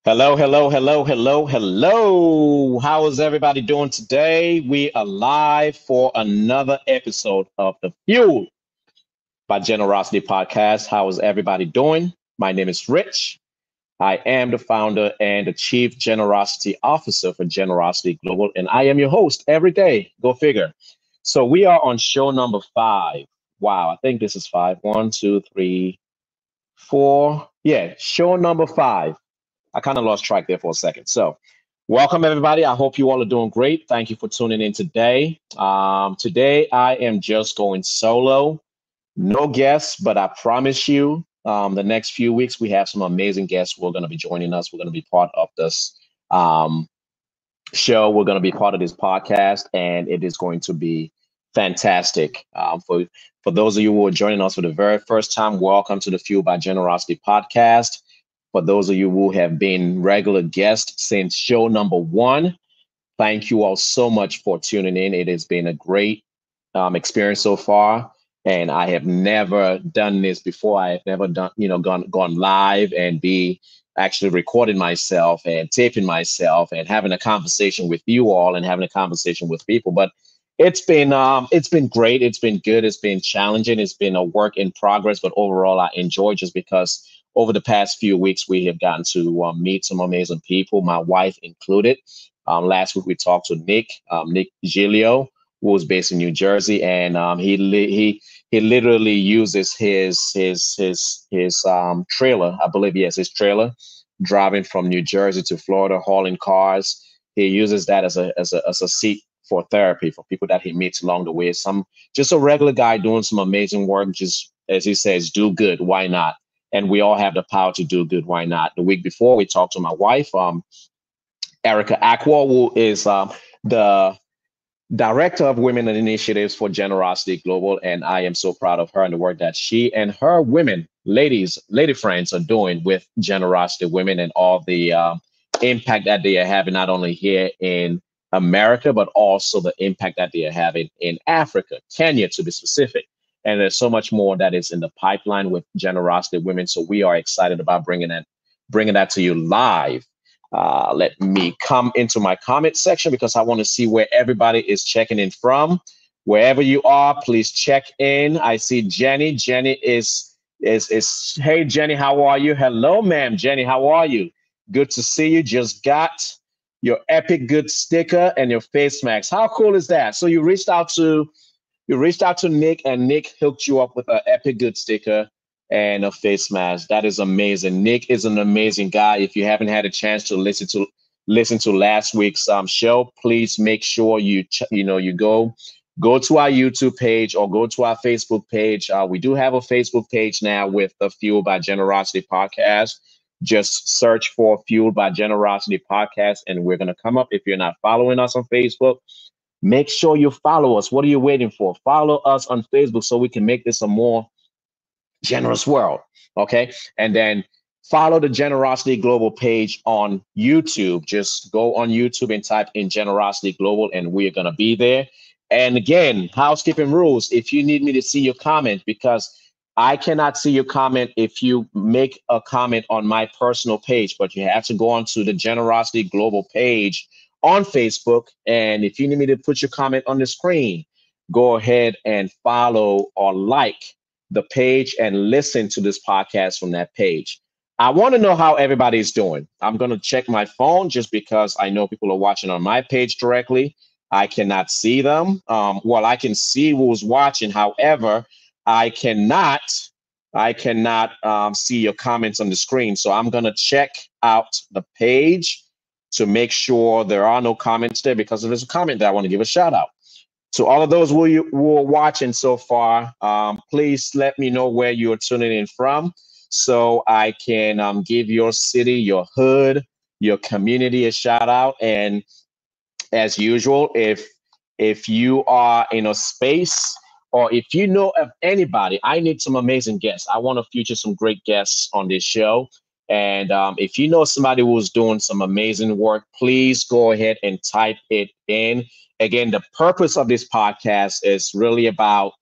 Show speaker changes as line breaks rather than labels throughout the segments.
Hello, hello, hello, hello, hello. How is everybody doing today? We are live for another episode of the Fuel by Generosity podcast. How is everybody doing? My name is Rich. I am the founder and the chief generosity officer for Generosity Global, and I am your host every day. Go figure. So we are on show number 5. Wow, I think this is five. One, two, three, four. Yeah, show number 5. I kind of lost track there for a second. So, welcome everybody. I hope you all are doing great. Thank you for tuning in today. Today, I am just going solo, no guests, but I promise you, the next few weeks we have some amazing guests who are going to be joining us. We're going to be part of this um, show. We're going to be part of this podcast, and it is going to be fantastic. For those of you who are joining us for the very first time, welcome to the Fuel by Generosity podcast. For those of you who have been regular guests since show number 1, thank you all so much for tuning in. It has been a great experience so far, and I have never done this before. I have never gone live and be actually recording myself and taping myself and having a conversation with you all and having a conversation with people. But it's been great. It's been good. It's been challenging. It's been a work in progress, but overall I enjoy just because over the past few weeks we have gotten to meet some amazing people, my wife included. Last week we talked to Nick Giglio, who was based in New Jersey, and he literally uses his trailer, I believe, yes, his trailer, driving from New Jersey to Florida, hauling cars. He uses that as a seat for therapy for people that he meets along the way. Just a regular guy doing some amazing work. Just as he says, do good. Why not? And we all have the power to do good. Why not? The week before, we talked to my wife, Erica Aqua, who is the director of women and initiatives for Generosity Global. And I am so proud of her and the work that she and her lady friends are doing with Generosity Women and all the impact that they are having, not only here in America, but also the impact that they are having in Africa, Kenya to be specific. And there's so much more that is in the pipeline with Generosity Women. So we are excited about bringing that to you live. Let me come into my comment section because I want to see where everybody is checking in from. Wherever you are, please check in. I see Jenny. Jenny is hey Jenny, how are you? Hello, ma'am. Jenny, how are you? Good to see you. Just got your epic good sticker and your face mask. How cool is that? So you reached out to Nick, and Nick hooked you up with an epic good sticker and a face mask. That is amazing. Nick is an amazing guy. If you haven't had a chance to listen to last week's show, please make sure you go to our YouTube page or go to our Facebook page. We do have a Facebook page now with the Fuel by Generosity podcast. Just search for Fuel by Generosity podcast, and we're gonna come up. If you're not following us on Facebook, make sure you follow us. What are you waiting for? Follow us on Facebook so we can make this a more generous world. Okay. And then follow the Generosity Global page on YouTube. Just go on YouTube and type in Generosity Global, and we're going to be there. And again, housekeeping rules. If you need me to see your comment, because I cannot see your comment if you make a comment on my personal page, but you have to go onto the Generosity Global page on Facebook. And if you need me to put your comment on the screen, go ahead and follow or like the page and listen to this podcast from that page. I want to know how everybody's doing. I'm going to check my phone just because I know people are watching on my page directly. I cannot see them. Well, I can see who's watching. However, I cannot see your comments on the screen. So I'm going to check out the page to make sure there are no comments there, because if there's a comment there, I want to give a shout out. To all of those who are watching so far, please let me know where you're tuning in from so I can give your city, your hood, your community a shout out. And as usual, if you are in a space or if you know of anybody, I need some amazing guests. I want to feature some great guests on this show. And if you know somebody who's doing some amazing work, please go ahead and type it in. Again, the purpose of this podcast is really about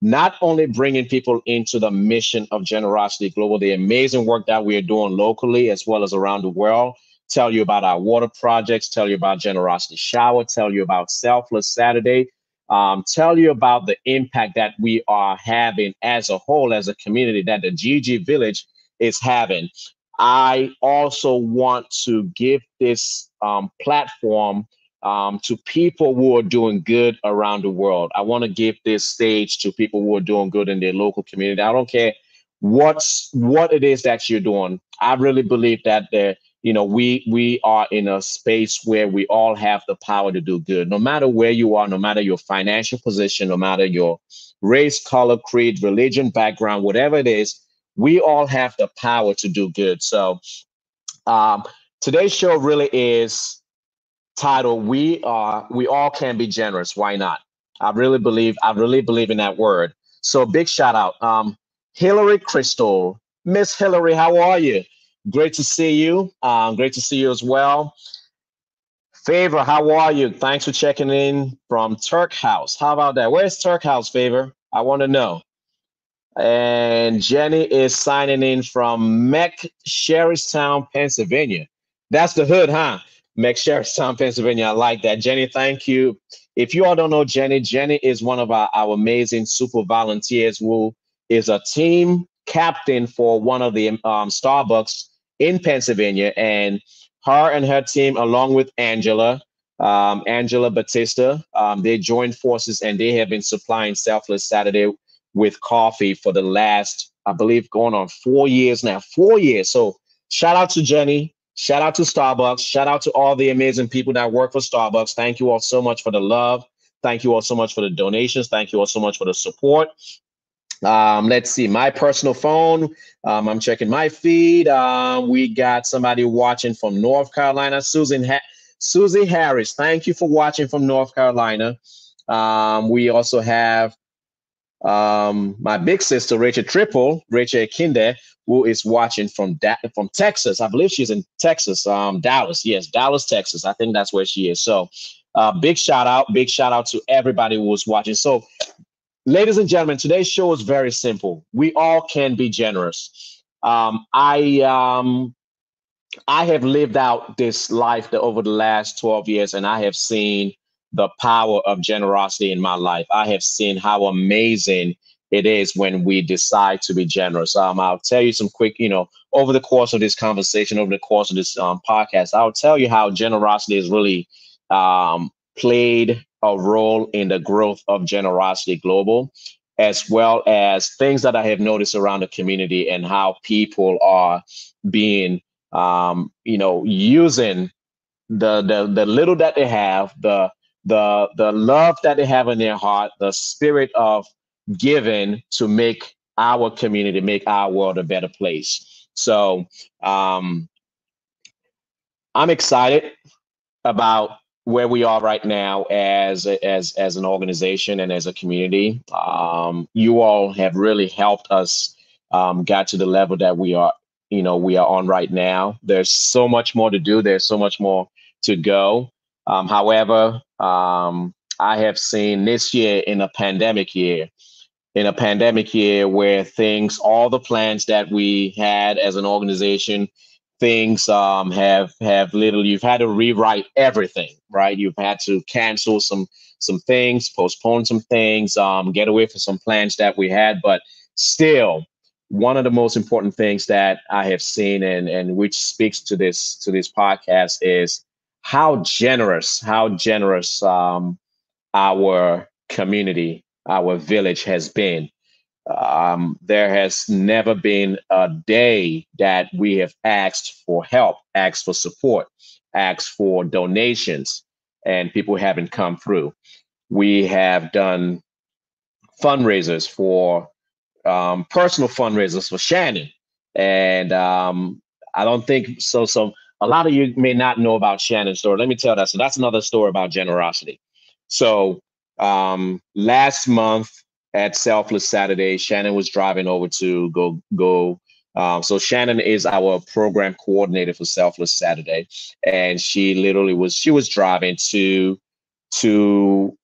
not only bringing people into the mission of Generosity Global, the amazing work that we are doing locally as well as around the world, tell you about our water projects, tell you about Generosity Shower, tell you about Selfless Saturday, tell you about the impact that we are having as a whole, as a community, that the GG Village is having. I also want to give this platform to people who are doing good around the world. I want to give this stage to people who are doing good in their local community. I don't care what it is that you're doing. I really believe that we are in a space where we all have the power to do good, no matter where you are, no matter your financial position, no matter your race, color, creed, religion, background, whatever it is. We all have the power to do good. So um, today's show really is title, we all can be generous. Why not? I really believe in that word. So big shout out. Hillary Crystal. Miss Hillary, how are you? Great to see you. Great to see you as well. Favor, how are you? Thanks for checking in from Turk House. How about that? Where's Turk House, Favor? I want to know. And Jenny is signing in from Sherristown, Pennsylvania. That's the hood, huh? Sherristown, Pennsylvania. I like that. Jenny, thank you. If you all don't know Jenny, Jenny is one of our amazing super volunteers who is a team captain for one of the Starbucks in Pennsylvania. And her team, along with Angela Batista, they joined forces and they have been supplying Selfless Saturday with coffee for the last, I believe, going on 4 years now. 4 years. So shout out to Jenny. Shout out to Starbucks. Shout out to all the amazing people that work for Starbucks. Thank you all so much for the love. Thank you all so much for the donations. Thank you all so much for the support. Let's see, my personal phone. I'm checking my feed. We got somebody watching from North Carolina, Susie Harris. Thank you for watching from North Carolina. We also have my big sister, Rachel Kinde, who is watching from Texas. I believe she's in Texas, Dallas. Yes, Dallas, Texas. I think that's where she is. So big shout out to everybody who was watching. So ladies and gentlemen, today's show is very simple. We all can be generous. I have lived out this life over the last 12 years, and I have seen the power of generosity in my life. I have seen how amazing it is when we decide to be generous. I'll tell you some quick, over the course of this conversation, over the course of this podcast, I'll tell you how generosity has really played a role in the growth of Generosity Global, as well as things that I have noticed around the community and how people are being using the little that they have, the love that they have in their heart, the spirit of giving to make our community, make our world a better place. So I'm excited about where we are right now as an organization and as a community. You all have really helped us get to the level that we are on right now. There's so much more to do. There's so much more to go. However, I have seen this year in a pandemic year where all the plans that we had as an organization, things have literally, you've had to rewrite everything, right? You've had to cancel some things, postpone some things, get away from some plans that we had, but still, one of the most important things that I have seen and which speaks to this podcast is how generous our community, our village has been. There has never been a day that we have asked for help, asked for support, asked for donations, and people haven't come through. We have done fundraisers for personal fundraisers for Shannon. And I don't think so. So a lot of you may not know about Shannon's story. Let me tell that. So that's another story about generosity. So last month at Selfless Saturday, Shannon was driving over to go. So Shannon is our program coordinator for Selfless Saturday, and she was driving to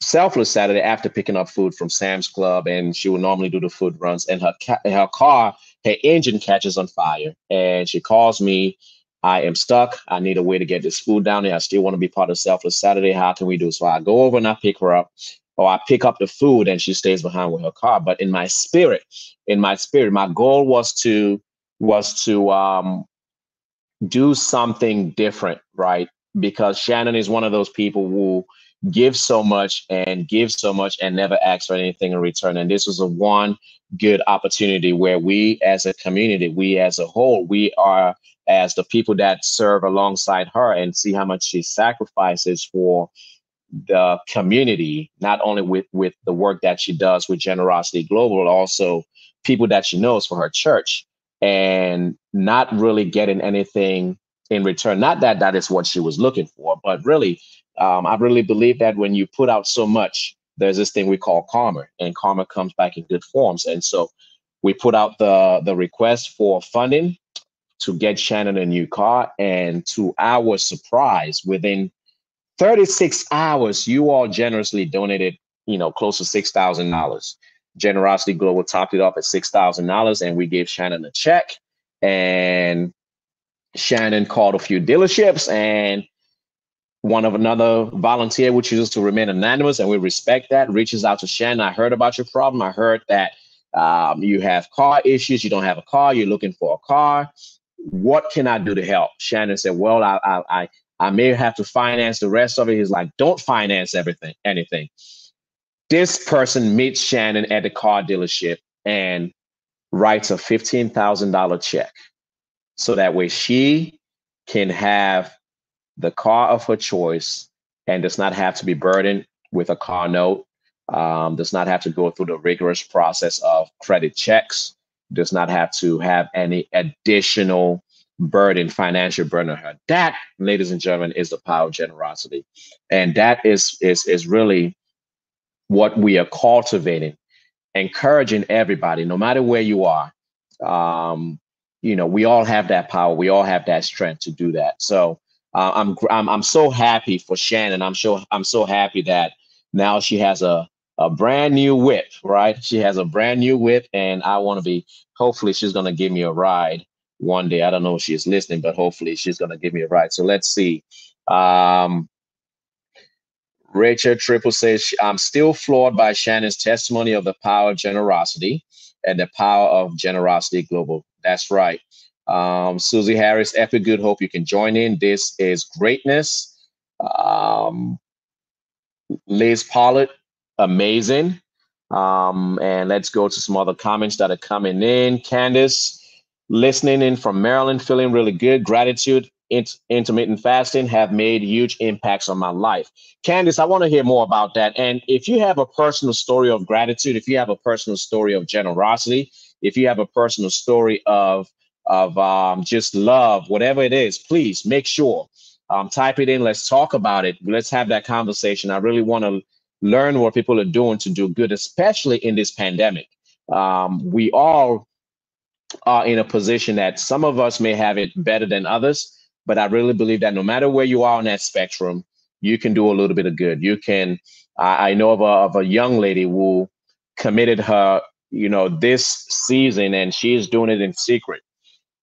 Selfless Saturday after picking up food from Sam's Club, and she would normally do the food runs. And her car, her engine catches on fire, and she calls me I am stuck. I need a way to get this food down there. I still want to be part of Selfless Saturday. How can we do? So I go over and I pick her up, or I pick up the food and she stays behind with her car. But in my spirit, my goal was to do something different, right? Because Shannon is one of those people who gives so much and never asks for anything in return. And this was a one good opportunity where we as a community, we as a whole, we are as the people that serve alongside her and see how much she sacrifices for the community, not only with the work that she does with Generosity Global, but also people that she knows for her church, and not really getting anything in return. Not that that is what she was looking for, but really, I really believe that when you put out so much, there's this thing we call karma, and karma comes back in good forms. And so we put out the request for funding to get Shannon a new car, and to our surprise, within 36 hours, you all generously donated, close to $6,000. Generosity Global topped it up at $6,000, and we gave Shannon a check. And Shannon called a few dealerships, and one of another volunteer, who chooses to remain anonymous, and we respect that, reaches out to Shannon. I heard about your problem. I heard that you have car issues. You don't have a car. You're looking for a car. What can I do to help? Shannon said, well, I may have to finance the rest of it. He's like, don't finance anything. This person meets Shannon at the car dealership and writes a $15,000 check, so that way she can have the car of her choice and does not have to be burdened with a car note, does not have to go through the rigorous process of credit checks, does not have to have any additional financial burden on her. That, ladies and gentlemen, is the power of generosity. And that is really what we are cultivating, encouraging everybody, no matter where you are. Um, we all have that power. We all have that strength to do that. So I'm so happy for Shannon. I'm so happy that now she has a brand new whip, right? She has a brand new whip, and I want to be. Hopefully, she's gonna give me a ride one day. I don't know if she's listening, but hopefully, she's gonna give me a ride. So let's see. Um, Richard Triple says, I'm still floored by Shannon's testimony of the power of generosity and the power of Generosity Global. That's right. Susie Harris, Epic Good, hope you can join in. This is greatness. Liz Pollard, amazing. And let's go to some other comments that are coming in. Candace, listening in from Maryland, feeling really good. Gratitude, intermittent fasting have made huge impacts on my life. Candace, I want to hear more about that. And if you have a personal story of gratitude, if you have a personal story of generosity, if you have a personal story of just love, whatever it is, please make sure type it in. Let's talk about it. Let's have that conversation. I really want to learn what people are doing to do good, especially in this pandemic. We all are in a position that some of us may have it better than others, but I really believe that no matter where you are on that spectrum, you can do a little bit of good. You can. I know of a young lady who committed her, this season, and she is doing it in secret.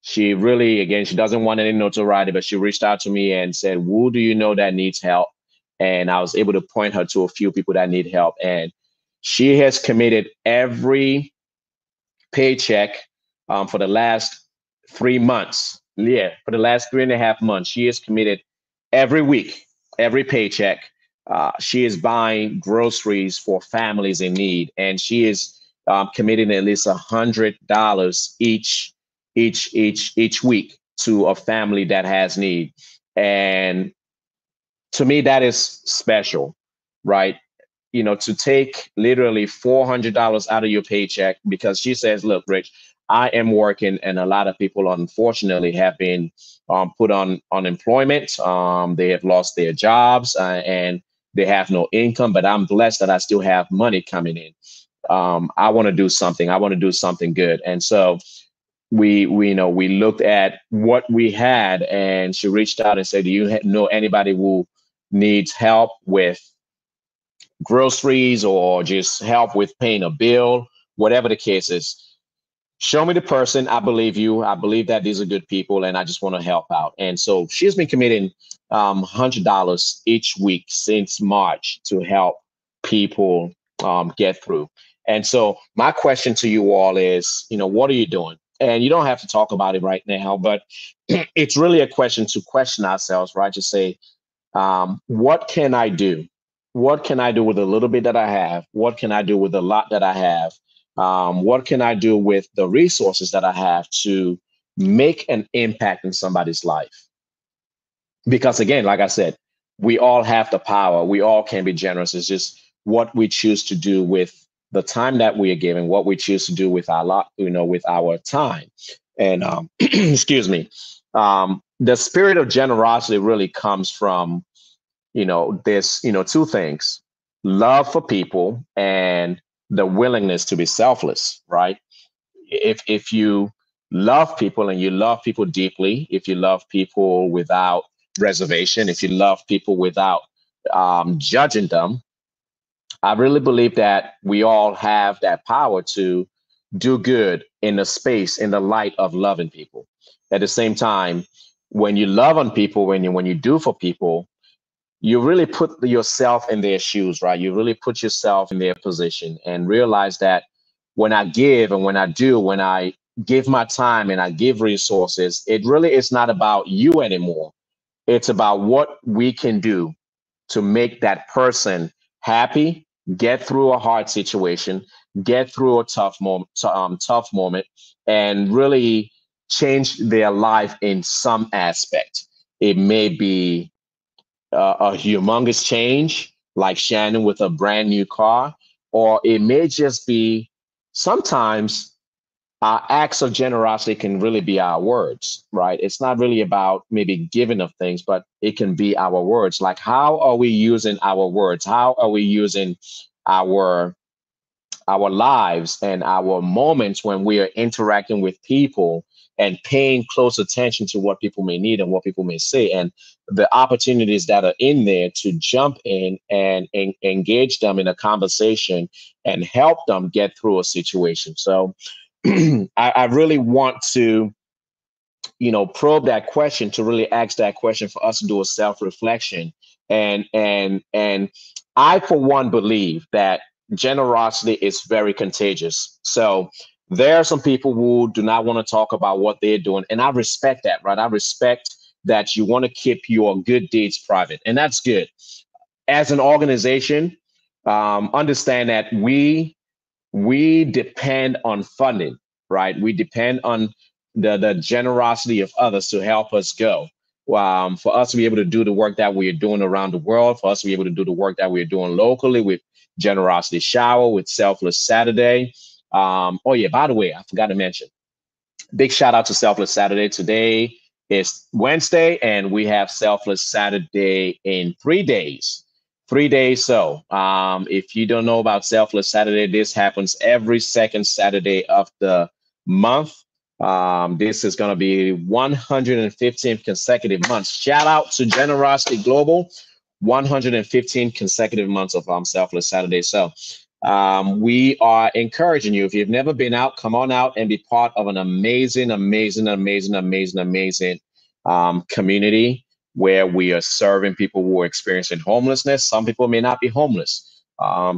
She really, again, she doesn't want any notoriety, but she reached out to me and said, who do you know that needs help? And I was able to point her to a few people that need help. And she has committed every paycheck for the last 3 months. Yeah, for the last 3.5 months, she is committed every week, every paycheck. She is buying groceries for families in need, and she is committing at least $100 each week to a family that has need. And to me, that is special, right? To take literally $400 out of your paycheck, because she says, look, Rich, I am working, and a lot of people, unfortunately, have been put on unemployment. They have lost their jobs, and they have no income, but I'm blessed that I still have money coming in. I want to do something. I want to do something good. And so we looked at what we had, and she reached out and said, do you know anybody who needs help with groceries or just help with paying a bill, whatever the case is? Show me the person. I believe you. I believe that these are good people, and I just want to help out. And so she's been committing $100 each week since March to help people get through. And so my question to you all is, what are you doing? And you don't have to talk about it right now, but it's really a question to question ourselves, right? To say, what can I do? What can I do with a little bit that I have? What can I do with a lot that I have? What can I do with the resources that I have to make an impact in somebody's life? Because again, like I said, we all have the power. We all can be generous. It's just what we choose to do with the time that we are given, what we choose to do with our lot, with our time. And excuse me, the spirit of generosity really comes from there's two things: love for people and the willingness to be selfless, right? If you love people and you love people deeply, if you love people without reservation, if you love people without judging them, I really believe that we all have that power to do good in the space, in the light of loving people. At the same time, when you love on people, when you do for people, you really put yourself in their shoes, right? You really put yourself in their position and realize that when I give and when I give my time and I give resources, it really is not about you anymore. It's about what we can do to make that person happy, get through a hard situation, get through a tough moment, and really change their life in some aspect. It may be a humongous change, like Shannon with a brand new car, or it may just be sometimes our acts of generosity can really be our words, right? It's not really about maybe giving of things, but it can be our words. Like, how are we using our words? How are we using our our lives and our moments when we are interacting with people and paying close attention to what people may need and what people may say, and the opportunities that are in there to jump in and engage them in a conversation and help them get through a situation. So I really want to probe that question, to really ask that question, for us to do a self-reflection. And I, for one, believe that generosity is very contagious. So there are some people who do not want to talk about what they're doing, and I respect that, right? I respect that you want to keep your good deeds private, and that's good. As an organization, understand that we depend on funding, right? We depend on the generosity of others to help us go. For us to be able to do the work that we are doing around the world, for us to be able to do the work that we're doing locally with Generosity Shower, with Selfless Saturday. Oh yeah, by the way, I forgot to mention, big shout out to Selfless Saturday. Today is Wednesday, and we have Selfless Saturday in 3 days. 3 days. So, if you don't know about Selfless Saturday, this happens every second Saturday of the month. This is going to be 115 consecutive months. Shout out to Generosity Global, 115 consecutive months of Selfless Saturday. So, we are encouraging you. If you've never been out, come on out and be part of an amazing, amazing, amazing, amazing, amazing community where we are serving people who are experiencing homelessness. Some people may not be homeless.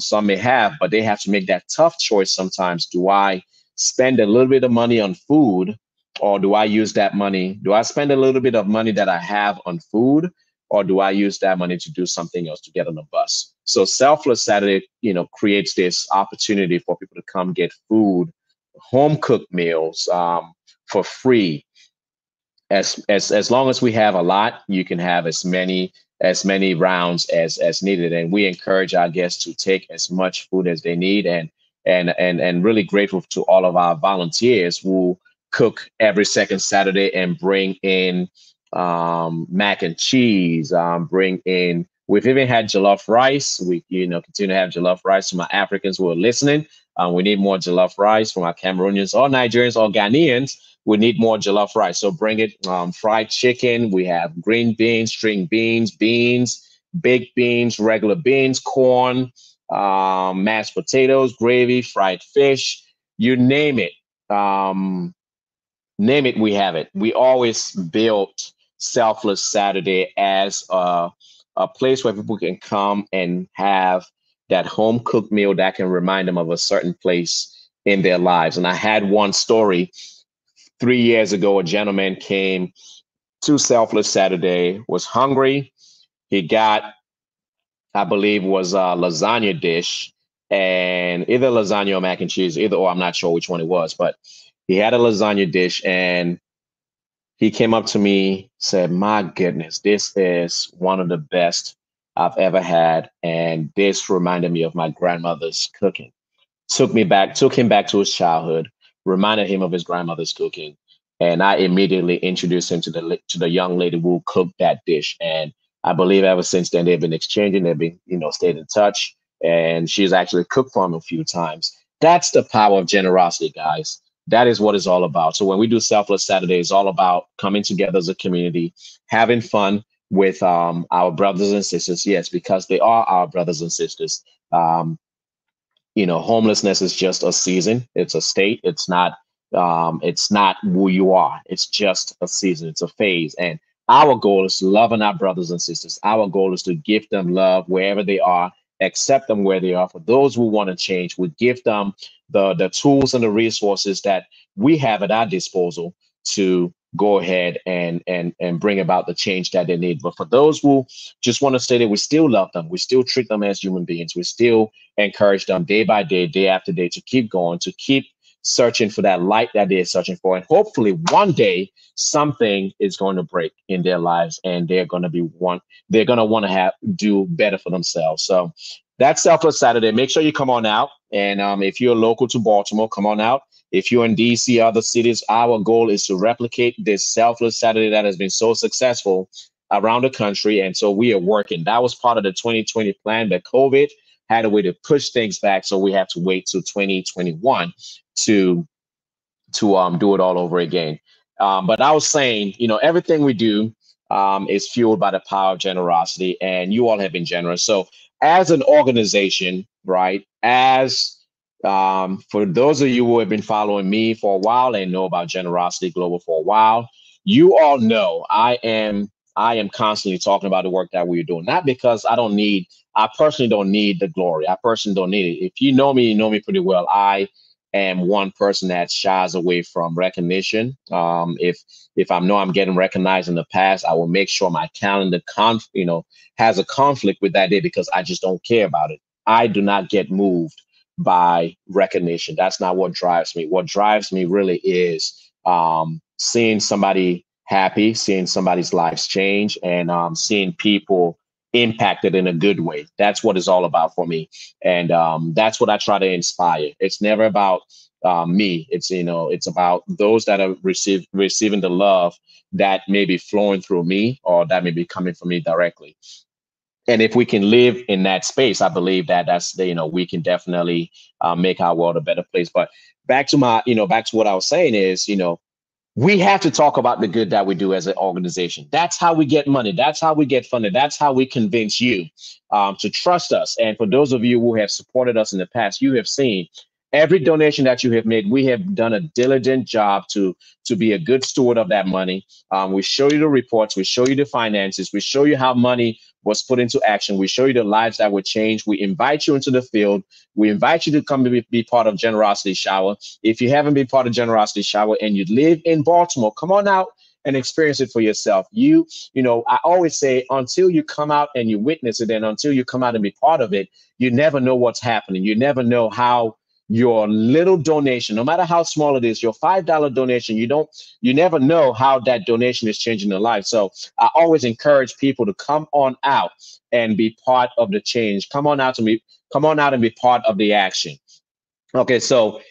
Some may have, but they have to make that tough choice sometimes. Do I spend a little bit of money on food, or do I use that money? Do I spend a little bit of money that I have on food, or do I use that money to do something else, to get on a bus? So Selfless Saturday, creates this opportunity for people to come get food, home cooked meals, for free. As long as we have a lot, you can have as many rounds as needed. And we encourage our guests to take as much food as they need, and really grateful to all of our volunteers who cook every second Saturday and bring in mac and cheese, bring in, we've even had jollof rice. We continue to have jollof rice. For my Africans who are listening, we need more jollof rice. From our Cameroonians or Nigerians or Ghanaians, we need more jollof rice. So bring it. Fried chicken. We have green beans, string beans, baked beans, regular beans, corn, mashed potatoes, gravy, fried fish, you name it. um, name it, we have it. We always built Selfless Saturday as a place where people can come and have that home cooked meal that can remind them of a certain place in their lives. And I had one story 3 years ago. A gentleman came to Selfless Saturday, was hungry. He got, I believe, was a lasagna dish, and either lasagna or mac and cheese, either or, I'm not sure which one it was, but he had a lasagna dish, and he came up to me, said, "My goodness, this is one of the best I've ever had. And this reminded me of my grandmother's cooking." Took him back to his childhood, reminded him of his grandmother's cooking, and I immediately introduced him to the young lady who cooked that dish. And I believe ever since then they've been exchanging, they've been stayed in touch, and she's actually cooked for him a few times. That's the power of generosity, guys. That is what it's all about. So when we do Selfless Saturday, it's all about coming together as a community, having fun with our brothers and sisters. Yes, because they are our brothers and sisters. Um, Homelessness is just a season. It's a state. It's not who you are. It's just a season. It's a phase. And our goal is to love on our brothers and sisters. Our goal is to give them love wherever they are, accept them where they are. For those who want to change, we give them the tools and the resources that we have at our disposal to go ahead and bring about the change that they need. But for those who just want to stay there, we still love them. We still treat them as human beings. We still encourage them day by day, day after day, to keep going, to keep searching for that light that they're searching for. And hopefully one day something is going to break in their lives, and they're going to want to have do better for themselves. So that's Selfless Saturday. Make sure you come on out. And if you're local to Baltimore, come on out. If you're in DC, other cities, our goal is to replicate this Selfless Saturday that has been so successful around the country. And so we are working. That was part of the 2020 plan, but COVID had a way to push things back. So we have to wait till 2021 to do it all over again. But I was saying, everything we do is fueled by the power of generosity, and you all have been generous. So as an organization, right? As For those of you who have been following me for a while and know about Generosity Global for a while, you all know I am constantly talking about the work that we're doing. Not because I personally don't need the glory. I personally don't need it. If you know me pretty well. I am one person that shies away from recognition. If I know I'm getting recognized in the past, I will make sure my calendar has a conflict with that day, because I just don't care about it. I do not get moved by recognition. That's not what drives me. What drives me really is seeing somebody happy, seeing somebody's lives change, and seeing people impacted in a good way. That's what it's all about for me, and that's what I try to inspire. It's never about me. It's about those that are receiving the love that may be flowing through me, or that may be coming from me directly. And if we can live in that space, I believe that we can definitely make our world a better place. But back to what I was saying is, we have to talk about the good that we do as an organization. That's how we get money. That's how we get funded. That's how we convince you to trust us. And for those of you who have supported us in the past, you have seen every donation that you have made. We have done a diligent job to be a good steward of that money. We show you the reports. We show you the finances. We show you how money was put into action. We show you the lives that were changed. We invite you into the field. We invite you to come to be part of Generosity Shower. If you haven't been part of Generosity Shower and you live in Baltimore, come on out and experience it for yourself. I always say, until you come out and you witness it, and until you come out and be part of it, you never know what's happening. You never know how your little donation, no matter how small it is, your $5 donation, you never know how that donation is changing their life. So I always encourage people to come on out and be part of the change. Come on out and be part of the action. Okay, so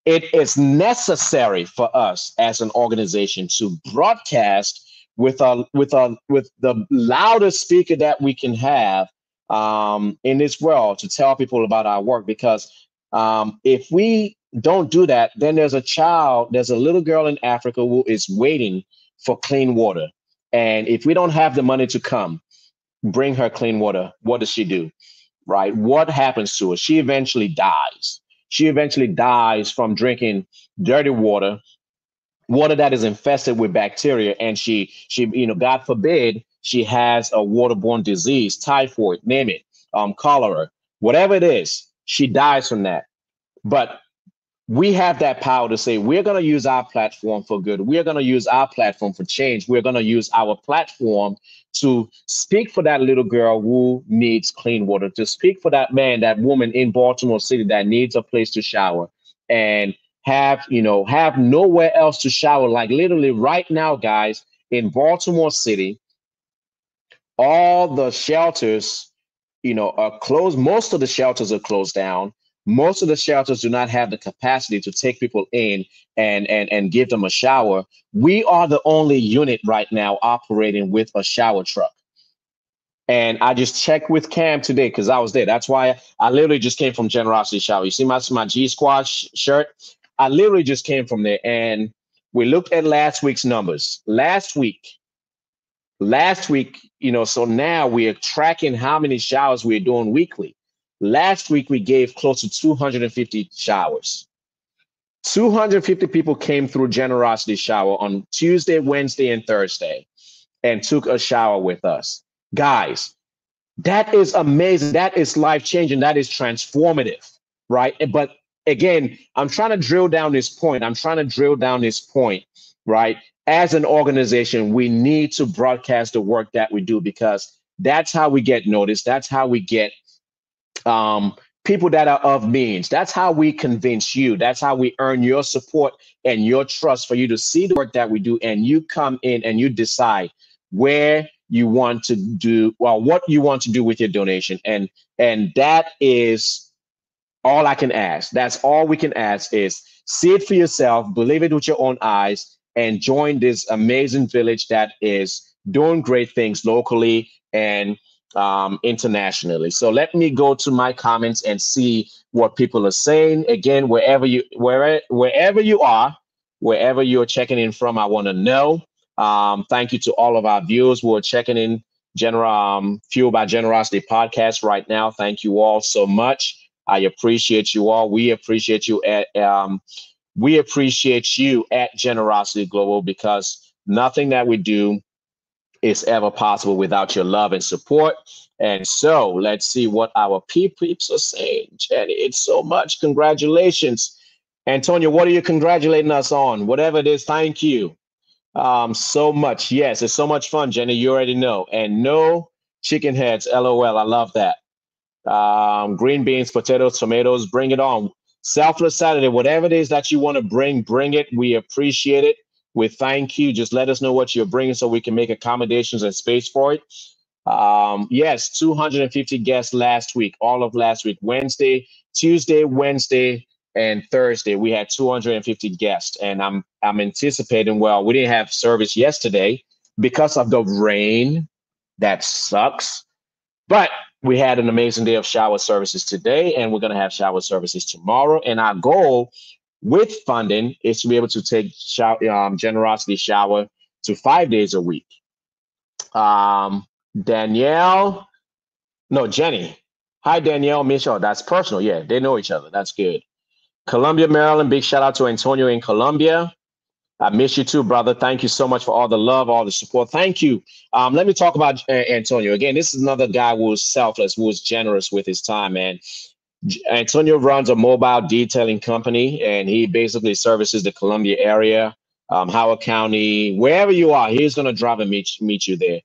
it is necessary for us as an organization to broadcast with the loudest speaker that we can have in this world, to tell people about our work. Because if we don't do that, then there's a little girl in Africa who is waiting for clean water. And if we don't have the money to come bring her clean water, what does she do? Right? What happens to her? She eventually dies. She eventually dies from drinking dirty water that is infested with bacteria, and she God forbid she has a waterborne disease, typhoid, name it, cholera, whatever it is, she dies from that. But we have that power to say we're going to use our platform for good. We're going to use our platform for change. We're going to use our platform to speak for that little girl who needs clean water, to speak for that man, that woman in Baltimore City that needs a place to shower and have nowhere else to shower. Like literally right now, guys, in Baltimore City, all the shelters, are closed. Most of the shelters are closed down. Most of the shelters do not have the capacity to take people in and give them a shower. We are the only unit right now operating with a shower truck. And I just checked with Cam today because I was there. That's why I literally just came from Generosity Shower. You see my G Squad shirt? I literally just came from there, and we looked at last week's numbers. Last week, so now we are tracking how many showers we're doing weekly. Last week, we gave close to 250 showers. 250 people came through Generosity Shower on Tuesday, Wednesday, and Thursday and took a shower with us. Guys, that is amazing. That is life changing. That is transformative, right? But again, I'm trying to drill down this point. Right? As an organization, we need to broadcast the work that we do because that's how we get noticed. That's how we get people that are of means. That's how we convince you. That's how we earn your support and your trust for you to see the work that we do. And you come in and you decide where you want to do, well, what you want to do with your donation. And that is all I can ask. That's all we can ask is see it for yourself, believe it with your own eyes, and join this amazing village that is doing great things locally and internationally. So let me go to my comments and see what people are saying. Again, wherever you are, wherever you're checking in from, I want to know. Thank you to all of our viewers who are checking in Fueled by Generosity podcast right now. Thank you all so much. I appreciate you all. We appreciate you at Generosity Global because nothing that we do is ever possible without your love and support. And so let's see what our peeps are saying. Jenny, it's so much. Congratulations. Antonio, what are you congratulating us on? Whatever it is, thank you. So much. Yes, it's so much fun, Jenny. You already know. And no chicken heads. LOL. I love that. Green beans, potatoes, tomatoes, bring it on. Selfless Saturday, whatever it is that you want to bring it. We appreciate it. We thank you. Just let us know what you're bringing so we can make accommodations and space for it. Yes, 250 guests last week, all of last week, Tuesday, Wednesday, and Thursday. We had 250 guests, and I'm anticipating. Well, we didn't have service yesterday because of the rain. That sucks. But we had an amazing day of shower services today, and we're going to have shower services tomorrow. And our goal with funding is to be able to take Generosity Shower to 5 days a week. Danielle, no, Jenny. Hi, Danielle, Michelle. That's personal. Yeah, they know each other. That's good. Columbia, Maryland. Big shout out to Antonio in Columbia. I miss you too, brother. Thank you so much for all the love, all the support. Thank you. Let me talk about Antonio. Again, this is another guy who was selfless, who was generous with his time, man. Antonio runs a mobile detailing company, and he basically services the Columbia area, Howard County, wherever you are. He's going to drive and meet you there.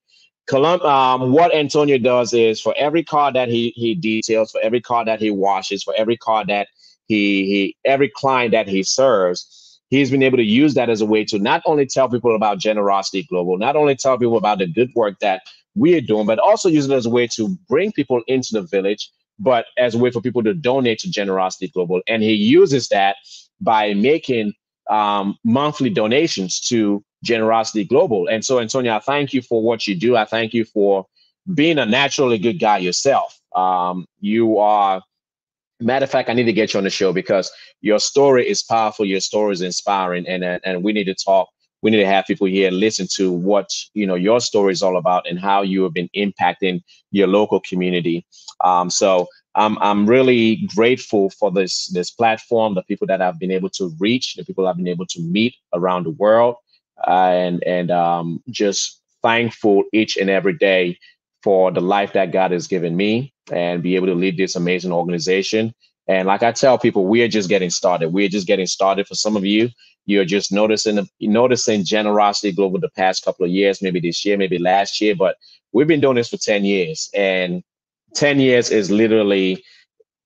What Antonio does is for every car that he details, for every car that he washes, for every car that every client that he serves, he's been able to use that as a way to not only tell people about Generosity Global, not only tell people about the good work that we are doing, but also use it as a way to bring people into the village, but as a way for people to donate to Generosity Global. And he uses that by making monthly donations to Generosity Global. And so, Antonio, I thank you for what you do. I thank you for being a naturally good guy yourself. You are, matter of fact, I need to get you on the show because your story is powerful. Your story is inspiring, and we need to talk we need to have people here listen to what your story is all about and how you have been impacting your local community. So I'm really grateful for this platform, the people that I've been able to reach, the people I've been able to meet around the world, and just thankful each and every day for the life that God has given me and be able to lead this amazing organization. And like I tell people, we are just getting started. We are just getting started. For some of you, you're just noticing Generosity Global the past couple of years, maybe this year, maybe last year, but we've been doing this for 10 years. And 10 years is literally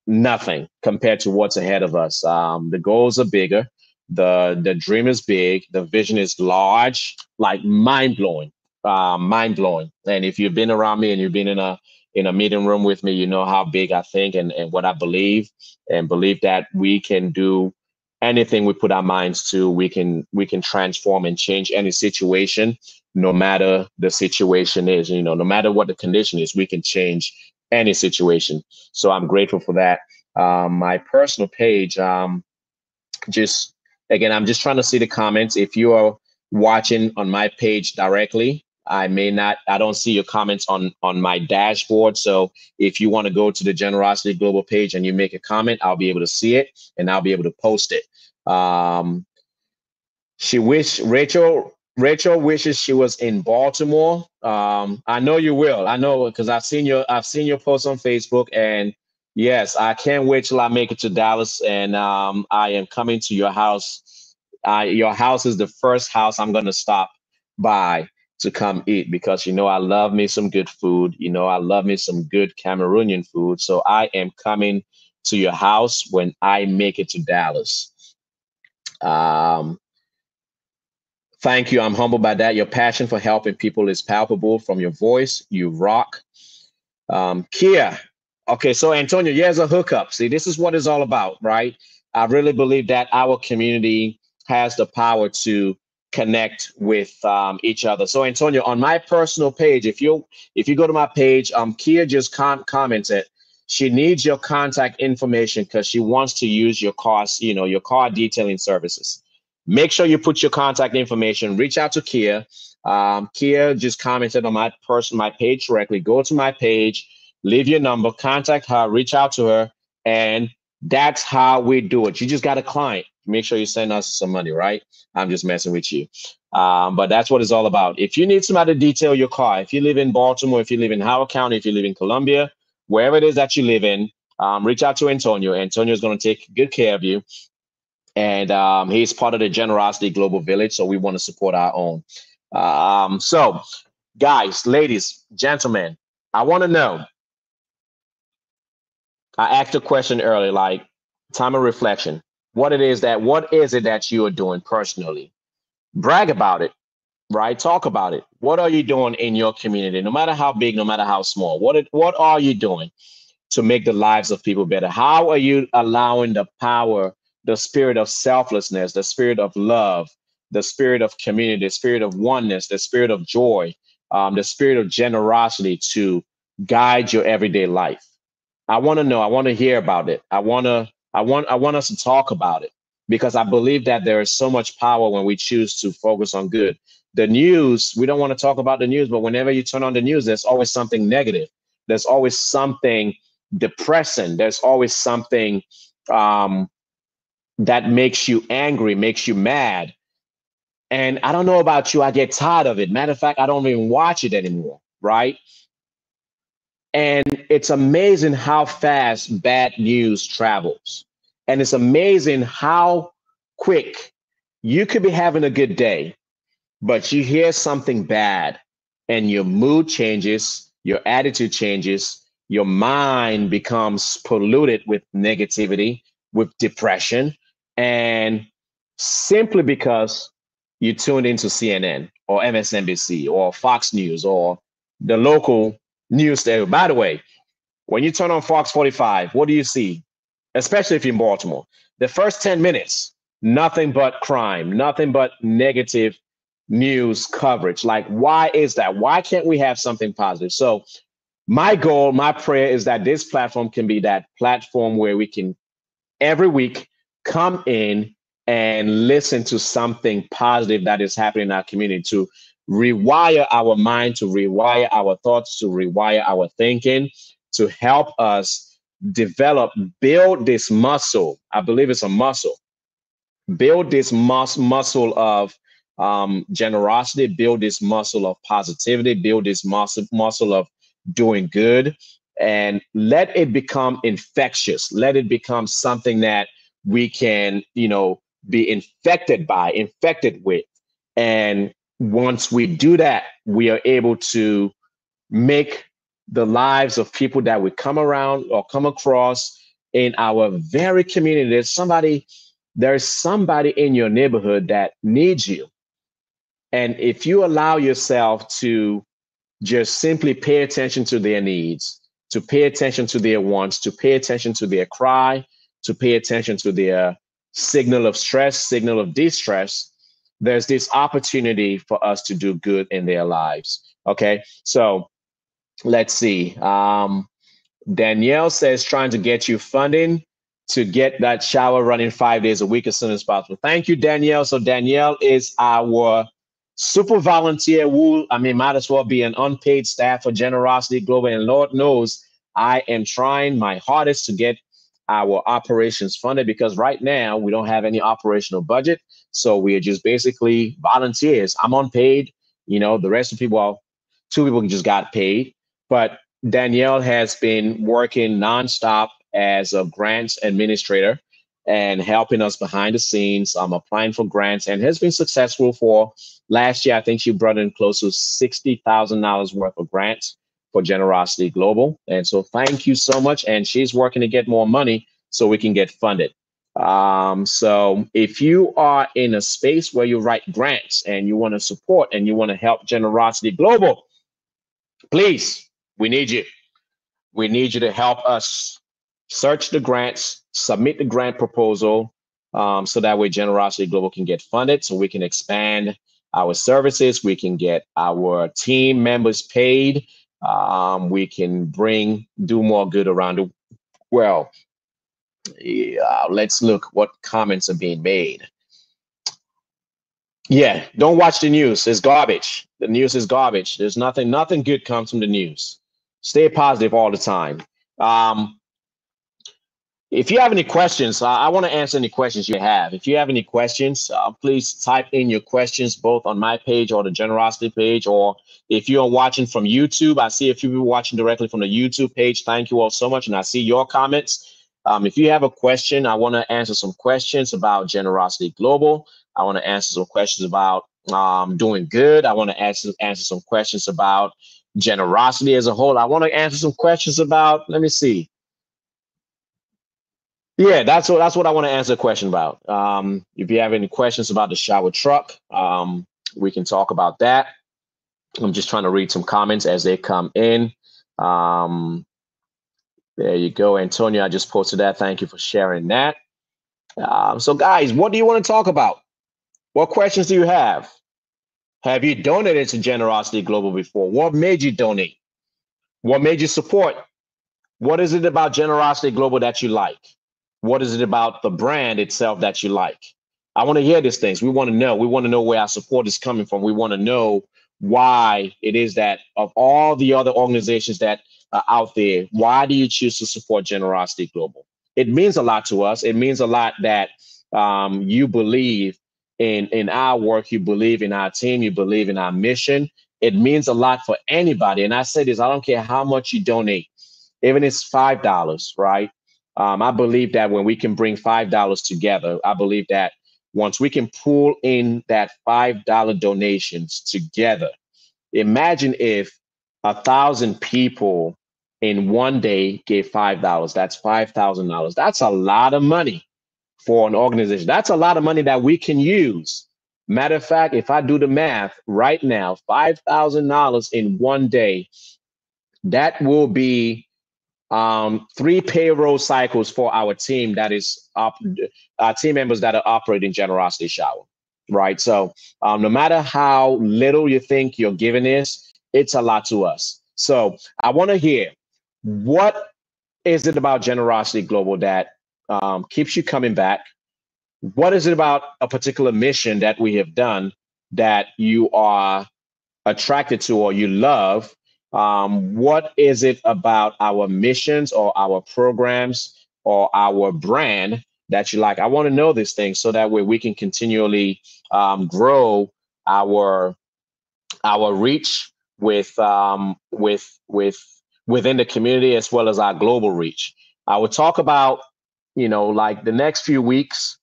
nothing compared to what's ahead of us. The goals are bigger, the dream is big, the vision is large, like mind blowing, mind blowing. And if you've been around me and you've been in a meeting room with me, you know how big I think and what I believe, and believe that we can do anything we put our minds to. We can transform and change any situation, no matter the situation is. No matter what the condition is, we can change any situation. So I'm grateful for that. My personal page, just again, I'm just trying to see the comments. If you are watching on my page directly, I don't see your comments on my dashboard. So if you want to go to the Generosity Global page and you make a comment, I'll be able to see it and I'll be able to post it. She wish Rachel wishes she was in Baltimore. I know you will. I know because I've seen your post on Facebook, and yes, I can't wait till I make it to Dallas, and I am coming to your house. Your house is the first house I'm gonna stop by to come eat, because I love me some good food. I love me some good Cameroonian food. So I am coming to your house when I make it to Dallas. Um, Thank you. I'm humbled by that. Your passion for helping people is palpable from your voice. You rock. Kia. Okay, so Antonio, here's a hookup. See, this is what it's all about, right? I really believe that our community has the power to connect with each other. So Antonio, on my personal page, if you go to my page, Kia just commented. She needs your contact information because she wants to use your cars, your car detailing services. Make sure you put your contact information. Reach out to Kia. Kia just commented on my page directly. Go to my page, leave your number, contact her, reach out to her, and that's how we do it. You just got a client. Make sure you send us some money, right? I'm just messing with you. But that's what it's all about. If you need somebody to detail your car, if you live in Baltimore, if you live in Howard County, if you live in Columbia, wherever it is that you live in, reach out to Antonio. Antonio is going to take good care of you. And he's part of the Generosity Global Village, so we want to support our own. So, guys, ladies, gentlemen, I want to know. I asked a question earlier, like time of reflection. What is it that you are doing personally? Brag about it, right? Talk about it. What are you doing in your community? No matter how big, no matter how small. What are you doing to make the lives of people better? How are you allowing the power, the spirit of selflessness, the spirit of love, the spirit of community, the spirit of oneness, the spirit of joy, the spirit of generosity to guide your everyday life? I want to know. I want to hear about it. I want us to talk about it, because I believe that there is so much power when we choose to focus on good. The news, we don't want to talk about the news, but whenever you turn on the news, there's always something negative. There's always something depressing. There's always something um, that makes you angry, makes you mad. And I don't know about you, I get tired of it. Matter of fact, I don't even watch it anymore, right? And it's amazing how fast bad news travels. And it's amazing how quick you could be having a good day, but you hear something bad and your mood changes, your attitude changes, your mind becomes polluted with negativity, with depression, and simply because you tuned into CNN or MSNBC or Fox News or the local news station. By the way, when you turn on Fox 45, what do you see? Especially if you're in Baltimore, the first 10 minutes, nothing but crime, nothing but negative news coverage. Like, why is that? Why can't we have something positive? So, my goal, my prayer is that this platform can be that platform where we can every week come in and listen to something positive that is happening in our community, to rewire our mind, to rewire our thoughts, to rewire our thinking, to help us develop, build this muscle. I believe it's a muscle. Build this muscle of generosity, build this muscle of positivity, build this muscle of doing good, and let it become infectious. Let it become something that we can, be infected by, infected with. And once we do that, we are able to make the lives of people that we come around or come across in our very community. There's somebody in your neighborhood that needs you. And if you allow yourself to just simply pay attention to their needs, to pay attention to their wants, to pay attention to their cry, to pay attention to their signal of stress, signal of distress, there's this opportunity for us to do good in their lives. Okay. So let's see. Danielle says trying to get you funding to get that shower running 5 days a week as soon as possible. Thank you, Danielle. So Danielle is our super volunteer who, might as well be an unpaid staff for Generosity Global. And Lord knows I am trying my hardest to get our operations funded, because right now we don't have any operational budget. So we are just basically volunteers. I'm unpaid. The rest of the people, two people just got paid. But Danielle has been working nonstop as a grants administrator and helping us behind the scenes. I'm applying for grants and has been successful. For last year, I think she brought in close to $60,000 worth of grants for Generosity Global. And so thank you so much. And she's working to get more money so we can get funded. So if you are in a space where you write grants and you want to support and you want to help Generosity Global, please, we need you. We need you to help us search the grants, submit the grant proposal, so that way Generosity Global can get funded, so we can expand our services, we can get our team members paid, we can do more good around the world. Yeah, let's look what comments are being made. Yeah, don't watch the news. It's garbage. The news is garbage. There's nothing good comes from the news. Stay positive all the time. If you have any questions, I want to answer any questions you have. If you have any questions, please type in your questions both on my page or the Generosity page, or if you're watching from YouTube, I see a few people watching directly from the YouTube page. Thank you all so much, and I see your comments. If you have a question, I want to answer some questions about Generosity Global. I want to answer some questions about doing good. I want to answer some questions about generosity as a whole. I want to answer some questions about, let me see. Yeah, that's what I want to answer a question about. If you have any questions about the shower truck, we can talk about that. I'm just trying to read some comments as they come in. There you go, Antonio. I just posted that. Thank you for sharing that. So guys, what do you want to talk about? What questions do you have? Have you donated to Generosity Global before? What made you donate? What made you support? What is it about Generosity Global that you like? What is it about the brand itself that you like? I want to hear these things. We want to know. We want to know where our support is coming from. We want to know why it is that of all the other organizations that are out there, why do you choose to support Generosity Global? It means a lot to us. It means a lot that you believe in our work, you believe in our team, you believe in our mission. It means a lot for anybody. And I say this, I don't care how much you donate, even if it's $5, right? I believe that when we can bring $5 together, I believe that once we can pull in that $5 donations together, imagine if 1,000 people in one day gave $5. That's $5,000. That's a lot of money for an organization. That's a lot of money that we can use. Matter of fact, if I do the math right now, $5,000 in one day, that will be 3 payroll cycles for our team that is our team members that are operating Generosity Shower, right? So no matter how little you think your giving is, it's a lot to us. So I want to hear, what is it about Generosity Global that keeps you coming back? What is it about a particular mission that we have done that you are attracted to or you love? What is it about our missions or our programs or our brand that you like? I want to know these things so that way we can continually grow our reach with within the community as well as our global reach. I will talk about, like the next few weeks,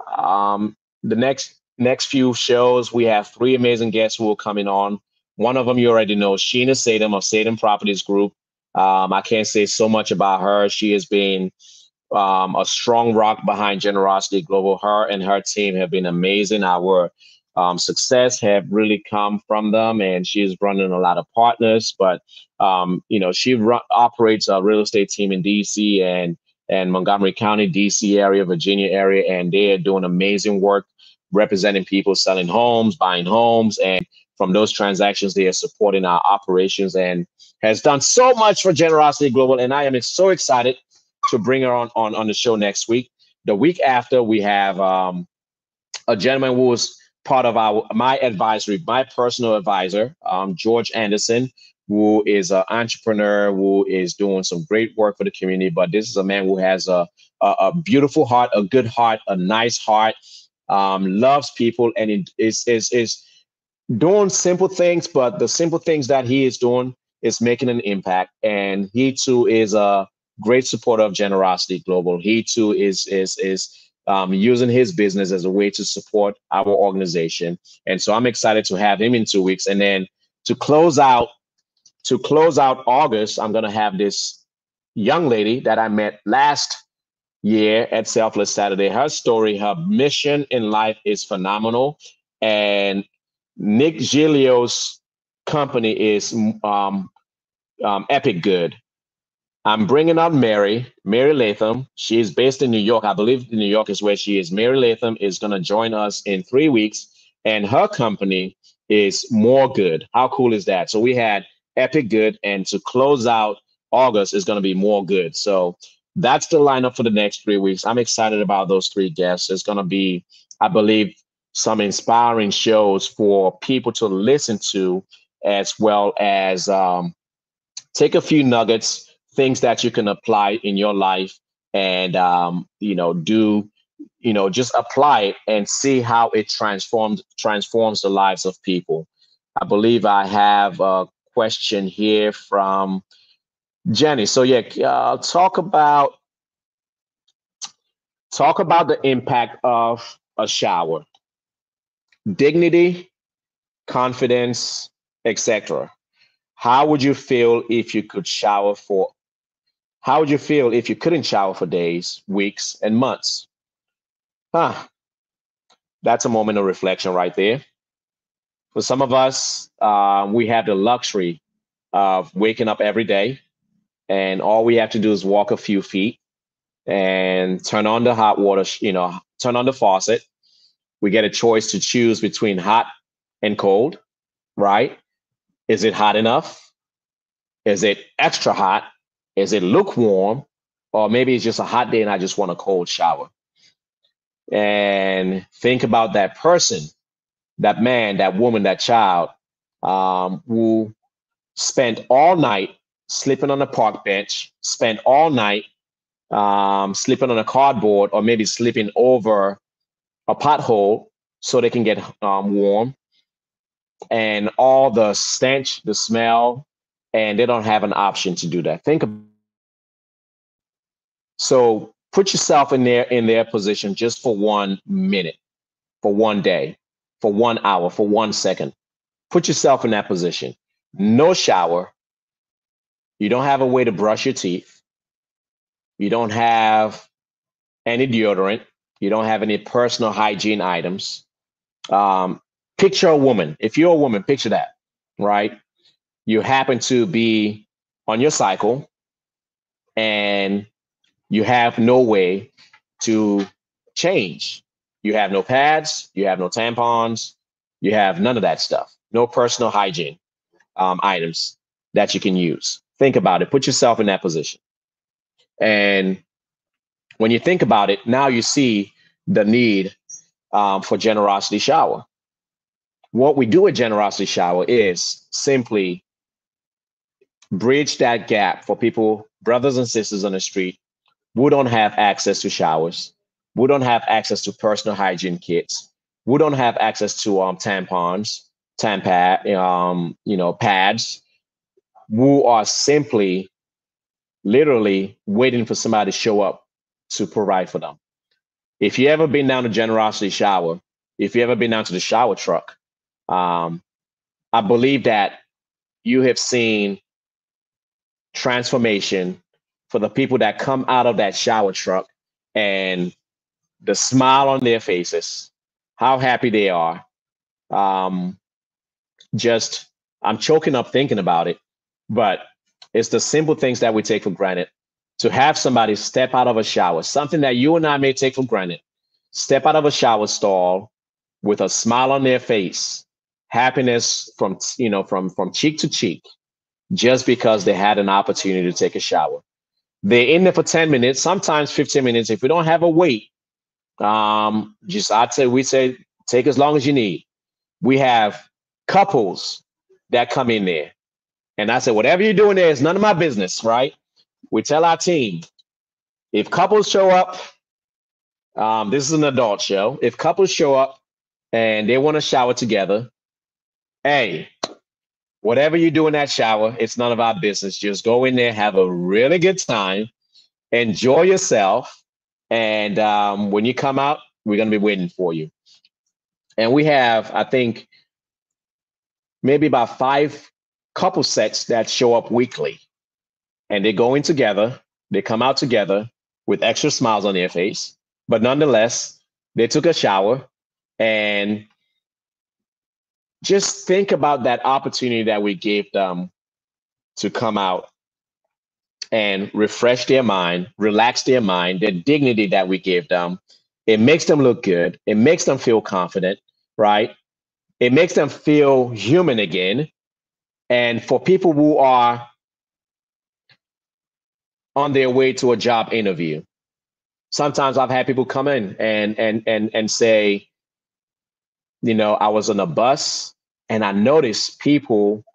the next few shows. We have three amazing guests who will coming on. One of them you already know, Sheena Sadam of Sadam Properties Group. I can't say so much about her. She has been a strong rock behind Generosity Global. Her and her team have been amazing. Our success have really come from them, and she's running a lot of partners. But she operates a real estate team in DC and Montgomery County, DC area, Virginia area, and they are doing amazing work representing people selling homes, buying homes, and from those transactions, they are supporting our operations and has done so much for Generosity Global. And I am so excited to bring her on the show next week. The week after, we have a gentleman who was part of my advisory, my personal advisor, George Anderson, who is an entrepreneur who is doing some great work for the community. But this is a man who has a beautiful heart, a good heart, a nice heart, loves people, and is doing simple things, but the simple things that he is doing is making an impact. And he too is a great supporter of Generosity Global. He too is using his business as a way to support our organization. And so I'm excited to have him in 2 weeks. And then to close out August, I'm gonna have this young lady that I met last year at Selfless Saturday. Her story, her mission in life is phenomenal. And Nick Giglio's company is Epic Good. I'm bringing out Mary Latham. She is based in New York. I believe New York is where she is. Mary Latham is going to join us in 3 weeks, and her company is More Good. How cool is that? So we had Epic Good, and to close out August is going to be More Good. So that's the lineup for the next 3 weeks. I'm excited about those three guests. It's going to be, I believe, some inspiring shows for people to listen to, as well as take a few nuggets, things that you can apply in your life, and just apply it and see how it transforms the lives of people. I believe I have a question here from Jenny. So yeah, talk about the impact of a shower, dignity, confidence, etc. How would you feel if you could shower for How would you feel if you couldn't shower for days, weeks, and months? Huh. That's a moment of reflection right there. For some of us, we have the luxury of waking up every day, and all we have to do is walk a few feet and turn on the hot water, turn on the faucet. We get a choice to choose between hot and cold, right? Is it hot enough? Is it extra hot? Is it lukewarm? Or maybe it's just a hot day and I just want a cold shower. And think about that person, that man, that woman, that child, who spent all night sleeping on a park bench, spent all night sleeping on a cardboard, or maybe sleeping over a pothole so they can get warm, and all the stench, the smell, and they don't have an option to do that. So put yourself in their position just for 1 minute, for one day, for 1 hour, for 1 second. Put yourself in that position. No shower. You don't have a way to brush your teeth. You don't have any deodorant. You don't have any personal hygiene items. Picture a woman. If you're a woman, picture that, right? You happen to be on your cycle and you have no way to change. You have no pads, you have no tampons, you have none of that stuff. No personal hygiene items that you can use. Think about it. Put yourself in that position. And when you think about it, now you see the need for generosity shower. What we do at generosity shower is simply bridge that gap for people, brothers and sisters on the street who don't have access to showers, who don't have access to personal hygiene kits, who don't have access to tampons, pads, who are simply literally waiting for somebody to show up to provide for them. If you ever been down to generosity shower, if you ever been down to the shower truck, um, I believe that you have seen transformation for the people that come out of that shower truck and the smile on their faces, how happy they are. Um, just, I'm choking up thinking about it, but it's the simple things that we take for granted. To have somebody step out of a shower, something that you and I may take for granted, step out of a shower stall with a smile on their face, happiness from cheek to cheek, just because they had an opportunity to take a shower. They're in there for 10 minutes, sometimes 15 minutes. If we don't have a wait, we say take as long as you need. We have couples that come in there. And I said, whatever you're doing there is none of my business, right? We tell our team, if couples show up, this is an adult show. If couples show up and they want to shower together, hey, whatever you do in that shower, it's none of our business. Just go in there, have a really good time, enjoy yourself. And when you come out, we're going to be waiting for you. And we have, I think, maybe about 5 couple sets that show up weekly. And they go in together, they come out together with extra smiles on their face. But nonetheless, they took a shower. And just think about that opportunity that we gave them to come out and refresh their mind, relax their mind, their dignity that we gave them. It makes them look good. It makes them feel confident, right? It makes them feel human again. And for people who are on their way to a job interview, sometimes I've had people come in and say, I was on a bus and I noticed people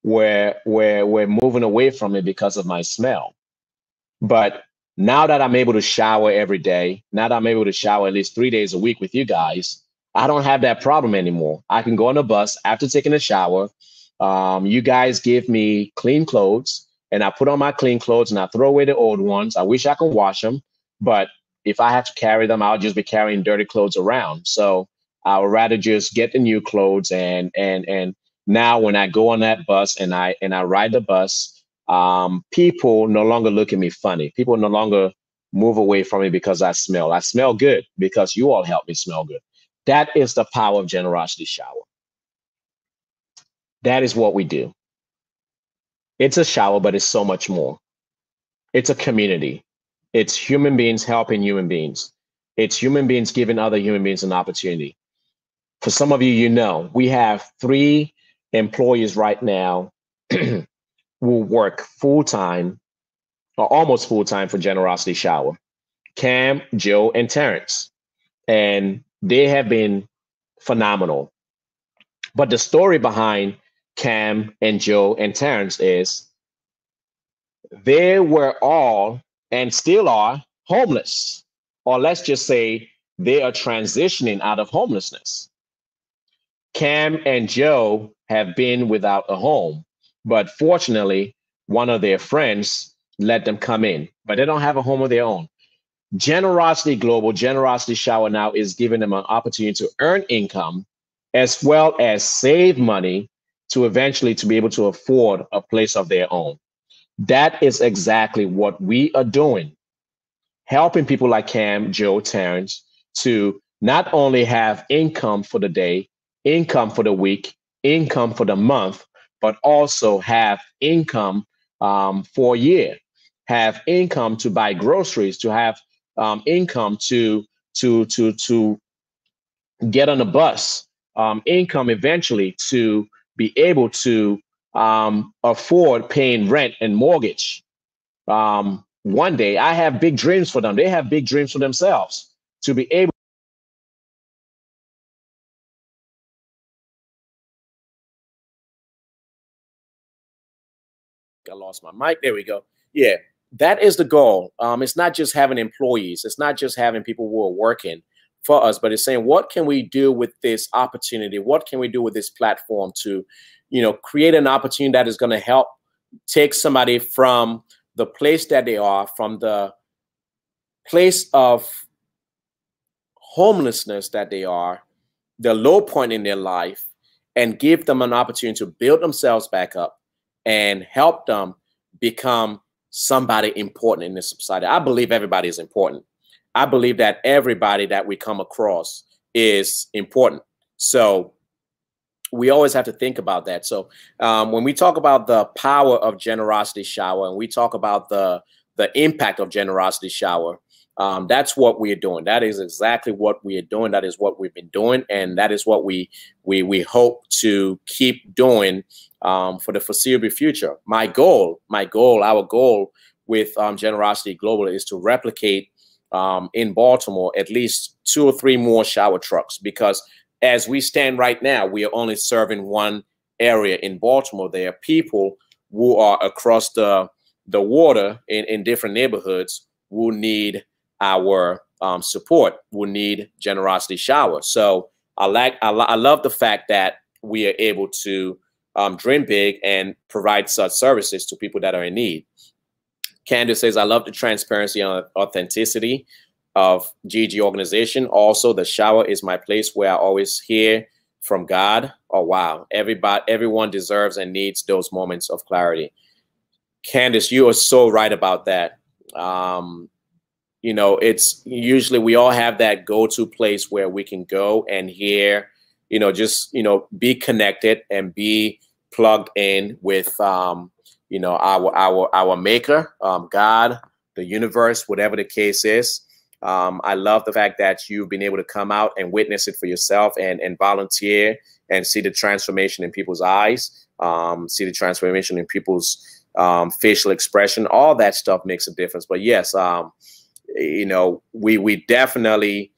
were moving away from me because of my smell. But now that I'm able to shower every day, now that I'm able to shower at least 3 days a week with you guys, I don't have that problem anymore. I can go on a bus after taking a shower. You guys give me clean clothes and I put on my clean clothes and I throw away the old ones. I wish I could wash them, but if I have to carry them, I'll just be carrying dirty clothes around. So I would rather just get the new clothes and now when I go on that bus and I ride the bus, people no longer look at me funny. People no longer move away from me because I smell. I smell good because you all help me smell good. That is the power of generosity shower. That is what we do. It's a shower, but it's so much more. It's a community. It's human beings helping human beings. It's human beings giving other human beings an opportunity. For some of you, we have 3 employees right now who work full time or almost full time for Generosity Shower. Cam, Joe, and Terrence. And they have been phenomenal. But the story behind Cam and Joe and Terrence is they were all and still are homeless. Or let's just say they are transitioning out of homelessness. Cam and Joe have been without a home, but fortunately, one of their friends let them come in, but they don't have a home of their own. Generosity Global, Generosity Shower now is giving them an opportunity to earn income as well as save money to eventually to be able to afford a place of their own. That is exactly what we are doing, helping people like Cam, Joe, Terrence to not only have income for the day, income for the week, income for the month, but also have income for a year, have income to buy groceries, to have income to get on a bus, income eventually to be able to afford paying rent and mortgage. One day, I have big dreams for them. They have big dreams for themselves to be able
I lost my mic. There we go. Yeah, that is the goal. It's not just having employees. It's not just having people who are working for us, but it's saying, what can we do with this opportunity? What can we do with this platform to, create an opportunity that is going to help take somebody from the place that they are, from the place of homelessness that they are, the low point in their life, and give them an opportunity to build themselves back up and help them become somebody important in this society. I believe everybody is important. I believe that everybody that we come across is important. So we always have to think about that. So when we talk about the power of Generosity Shower, and we talk about the impact of Generosity Shower, that's what we are doing. That is exactly what we are doing. That is what we've been doing, and that is what we hope to keep doing for the foreseeable future. Our goal with Generosity Global is to replicate in Baltimore at least 2 or 3 more shower trucks, because as we stand right now, we are only serving one area in Baltimore. There are people who are across the water in different neighborhoods who need our support, who need Generosity Shower. So I love the fact that we are able to dream big and provide such services to people that are in need. Candace says, I love the transparency and authenticity of GG organization. Also, the shower is my place where I always hear from God. Oh, wow. Everyone deserves and needs those moments of clarity. Candace, you are so right about that. It's usually we all have that go-to place where we can go and hear, be connected and be plugged in with, our maker, God, the universe, whatever the case is. I love the fact that you've been able to come out and witness it for yourself and volunteer and see the transformation in people's eyes, see the transformation in people's facial expression. All that stuff makes a difference. But yes, we definitely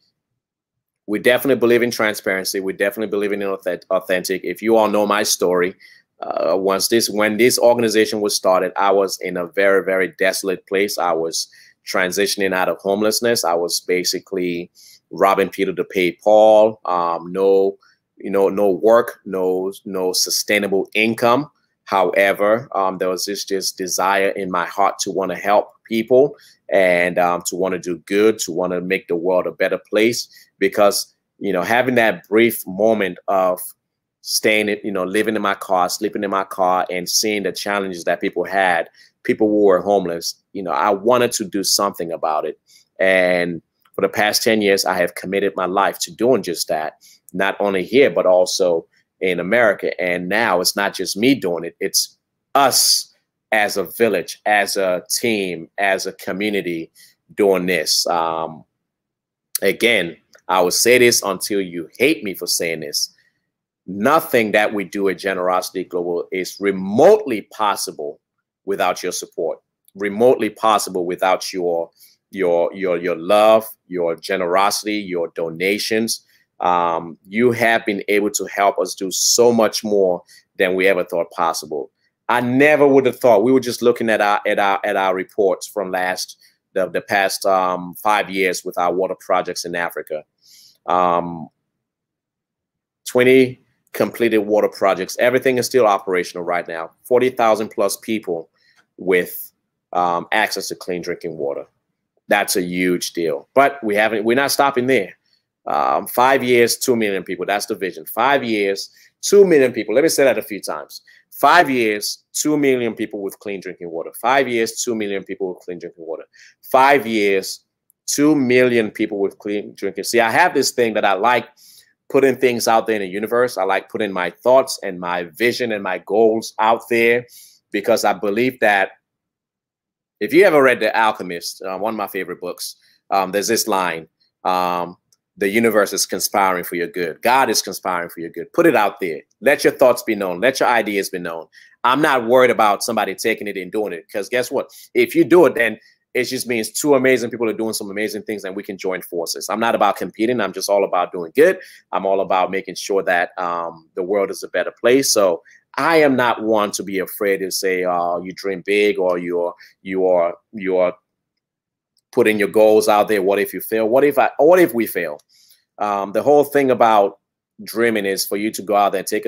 believe in transparency. We definitely believe in authentic. If you all know my story, when this organization was started, I was in a very, very desolate place. I was transitioning out of homelessness. I was basically robbing Peter to pay Paul. No work, no sustainable income. However, there was this just desire in my heart to want to help people and to want to do good, to want to make the world a better place. Because, having that brief moment of living in my car, sleeping in my car, and seeing the challenges that people who were homeless, I wanted to do something about it. And for the past 10 years, I have committed my life to doing just that, not only here, but also in America. And now it's not just me doing it. It's us as a village, as a team, as a community doing this. Again, I will say this until you hate me for saying this. Nothing that we do at Generosity Global is remotely possible without your support, remotely possible without your love, your generosity, your donations. You have been able to help us do so much more than we ever thought possible. I never would have thought. We were just looking at our reports from the past 5 years with our water projects in Africa. 20 completed water projects. Everything is still operational right now. 40,000 plus people with access to clean drinking water. That's a huge deal. But we're not stopping there. 5 years, 2 million people. That's the vision. 5 years, 2 million people. Let me say that a few times. 5 years, 2 million people with clean drinking water. 5 years, 2 million people with clean drinking water. 5 years, 2 million people with clean drinking. See, I have this thing that I like putting things out there in the universe. I like putting my thoughts and my vision and my goals out there, because I believe that if you ever read The Alchemist, one of my favorite books, there's this line, the universe is conspiring for your good. God is conspiring for your good. Put it out there. Let your thoughts be known. Let your ideas be known. I'm not worried about somebody taking it and doing it, because guess what? If you do it, then it just means 2 amazing people are doing some amazing things and we can join forces. I'm not about competing. I'm just all about doing good. I'm all about making sure that the world is a better place. So I am not one to be afraid to say, you dream big, or you're putting your goals out there. What if you fail? What if we fail? The whole thing about dreaming is for you to go out there and take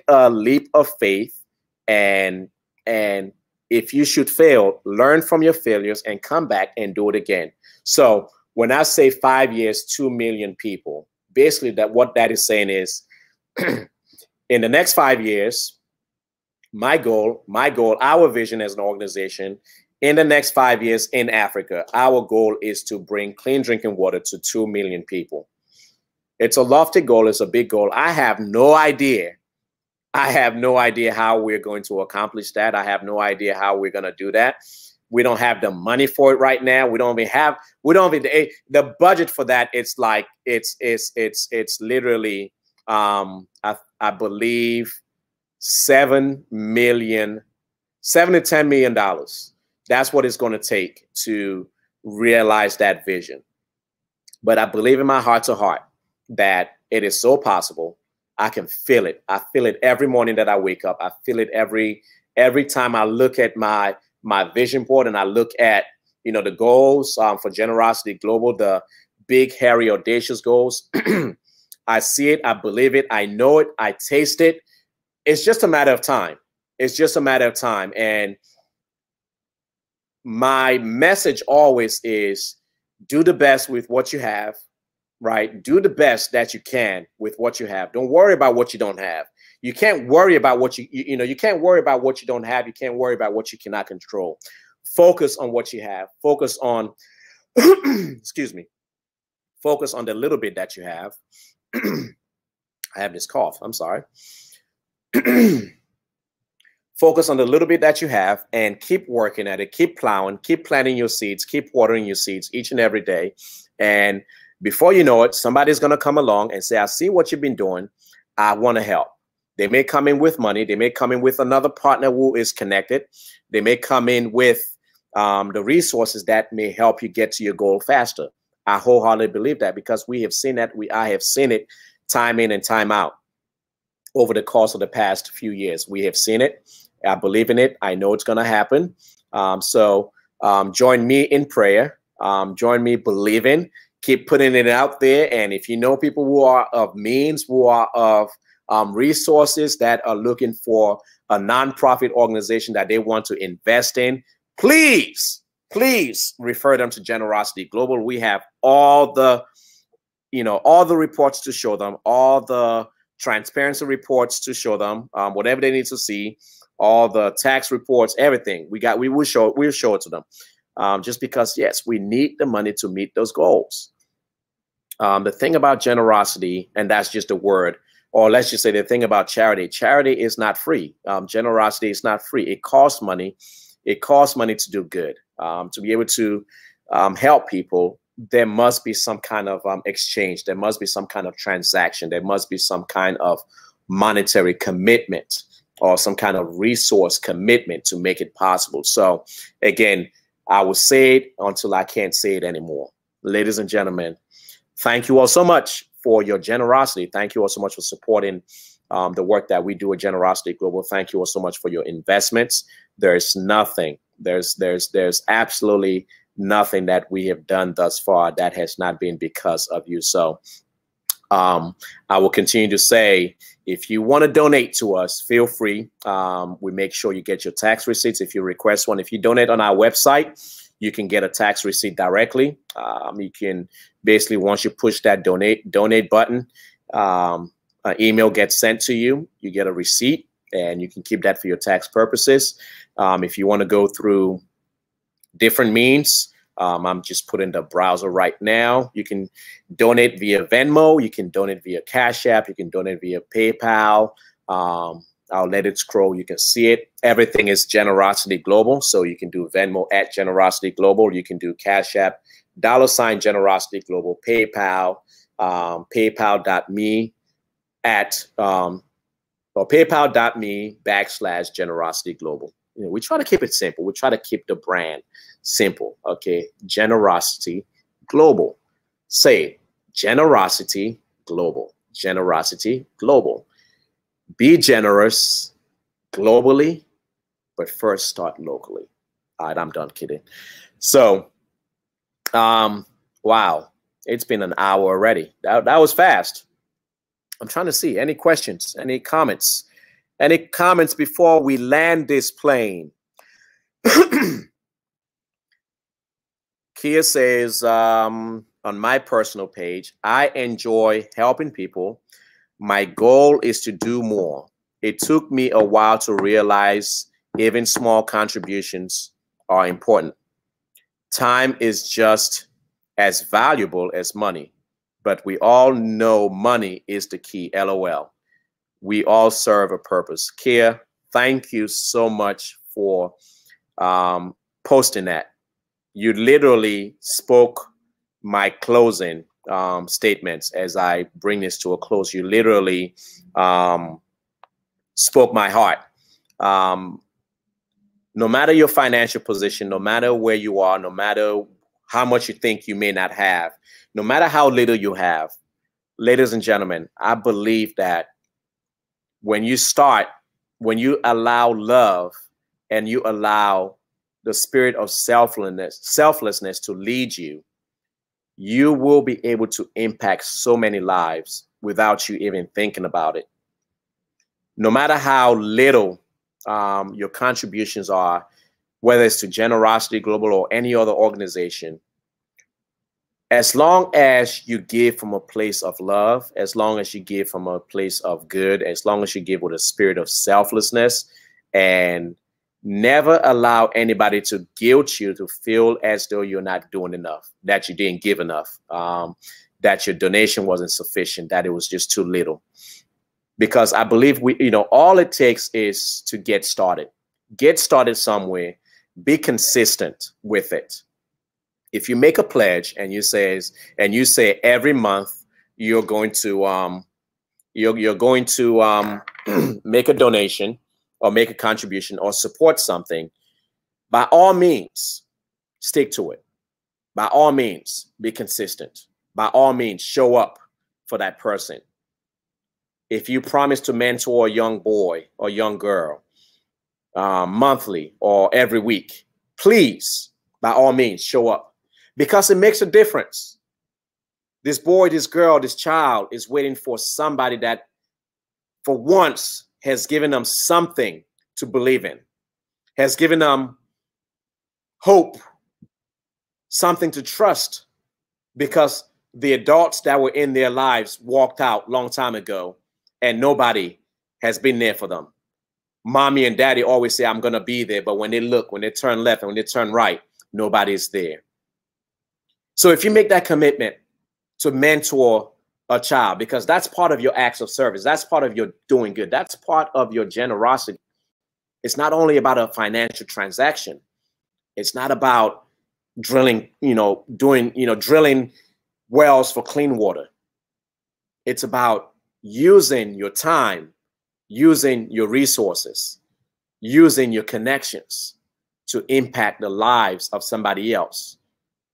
a leap of faith, and if you should fail, learn from your failures and come back and do it again. So when I say 5 years, 2 million people, basically what that is saying is in the next 5 years, my goal, our vision as an organization, in the next 5 years in Africa, our goal is to bring clean drinking water to 2 million people. It's a lofty goal. It's a big goal. I have no idea how we're going to accomplish that. I have no idea how we're going to do that. We don't have the money for it right now. We don't even have the budget for that. It's like, it's literally, I believe $7 to $10 million. That's what it's going to take to realize that vision. But I believe in my heart to heart that it is so possible. I can feel it. I feel it every morning that I wake up. I feel it every time I look at my vision board and I look at, the goals for Generosity Global, the big, hairy, audacious goals. I see it. I believe it. I know it. I taste it. It's just a matter of time. It's just a matter of time. And my message always is do the best with what you have, right? Do the best that you can with what you have. Don't worry about what you don't have. You can't worry about what you can't worry about what you don't have. You can't worry about what you cannot control. Focus on what you have. Focus on, excuse me, focus on the little bit that you have. I have this cough. I'm sorry. Focus on the little bit that you have and keep working at it. Keep plowing, keep planting your seeds, keep watering your seeds each and every day. And before you know it, somebody's going to come along and say, I see what you've been doing. I want to help. They may come in with money. They may come in with another partner who is connected. They may come in with the resources that may help you get to your goal faster. I wholeheartedly believe that because we have seen that. I have seen it time in and time out over the course of the past few years. We have seen it. I believe in it. I know it's going to happen. So join me in prayer. Join me believing. Keep putting it out there. And if you know people who are of means, who are of resources that are looking for a nonprofit organization that they want to invest in, please refer them to Generosity Global. We have all the reports to show them, all the transparency reports to show them, whatever they need to see, all the tax reports, everything we will show it to them. Just because, yes, we need the money to meet those goals. The thing about generosity, and that's just a word, or let's just say the thing about charity is not free. Generosity is not free. It costs money. It costs money to do good. To be able to help people, there must be some kind of exchange. There must be some kind of transaction. There must be some kind of monetary commitment or some kind of resource commitment to make it possible. So again, I will say it until I can't say it anymore. Ladies and gentlemen, thank you all so much for your generosity. Thank you all so much for supporting the work that we do at Generosity Global. Thank you all so much for your investments. There's nothing, there's absolutely nothing that we have done thus far that has not been because of you. So I will continue to say, if you want to donate to us, feel free. We make sure you get your tax receipts if you request one. If you donate on our website, you can get a tax receipt directly. You can basically, once you push that donate button, an email gets sent to you. You get a receipt, and you can keep that for your tax purposes. If you want to go through different means, I'm just putting the browser right now. You can donate via Venmo. You can donate via Cash App. You can donate via PayPal. I'll let it scroll. You can see it. Everything is Generosity Global. So you can do Venmo at Generosity Global. You can do Cash App, $ Generosity Global, PayPal, PayPal.me or PayPal.me/Generosity Global. We try to keep it simple. We try to keep the brand simple. Okay, Generosity Global. Say it. Generosity Global. Generosity Global. Be generous globally, but first start locally. All right, I'm done kidding. So, wow, it's been an hour already. That was fast. I'm trying to see any questions, any comments before we land this plane. Kia says, on my personal page, I enjoy helping people. My goal is to do more. It took me a while to realize even small contributions are important. Time is just as valuable as money, but we all know money is the key. LOL. We all serve a purpose. Kia, thank you so much for posting that. You literally spoke my closing statements as I bring this to a close. You literally spoke my heart. No matter your financial position, no matter where you are, no matter how much you think you may not have, no matter how little you have, ladies and gentlemen, I believe that when you allow love and you allow the spirit of selflessness to lead you, you will be able to impact so many lives without you even thinking about it. No matter how little your contributions are, whether it's to Generosity Global or any other organization, as long as you give from a place of love, as long as you give from a place of good, as long as you give with a spirit of selflessness, and never allow anybody to guilt you to feel as though you're not doing enough, that you didn't give enough, that your donation wasn't sufficient, that it was just too little. Because I believe all it takes is to get started. Get started somewhere. Be consistent with it. If you make a pledge and you say every month you're going to make a donation or make a contribution or support something, by all means, stick to it. By all means, be consistent. By all means, show up for that person. If you promise to mentor a young boy or young girl monthly or every week, please, by all means, show up, because it makes a difference. This boy, this girl, this child is waiting for somebody that for once has given them something to believe in, has given them hope, something to trust, because the adults that were in their lives walked out a long time ago and nobody has been there for them. Mommy and daddy always say, I'm going to be there. But when they look, when they turn left and when they turn right, nobody's there. So if you make that commitment to mentor a child, because that's part of your acts of service, that's part of your doing good, that's part of your generosity. It's not only about a financial transaction. It's not about drilling, drilling wells for clean water. It's about using your time, using your resources, using your connections to impact the lives of somebody else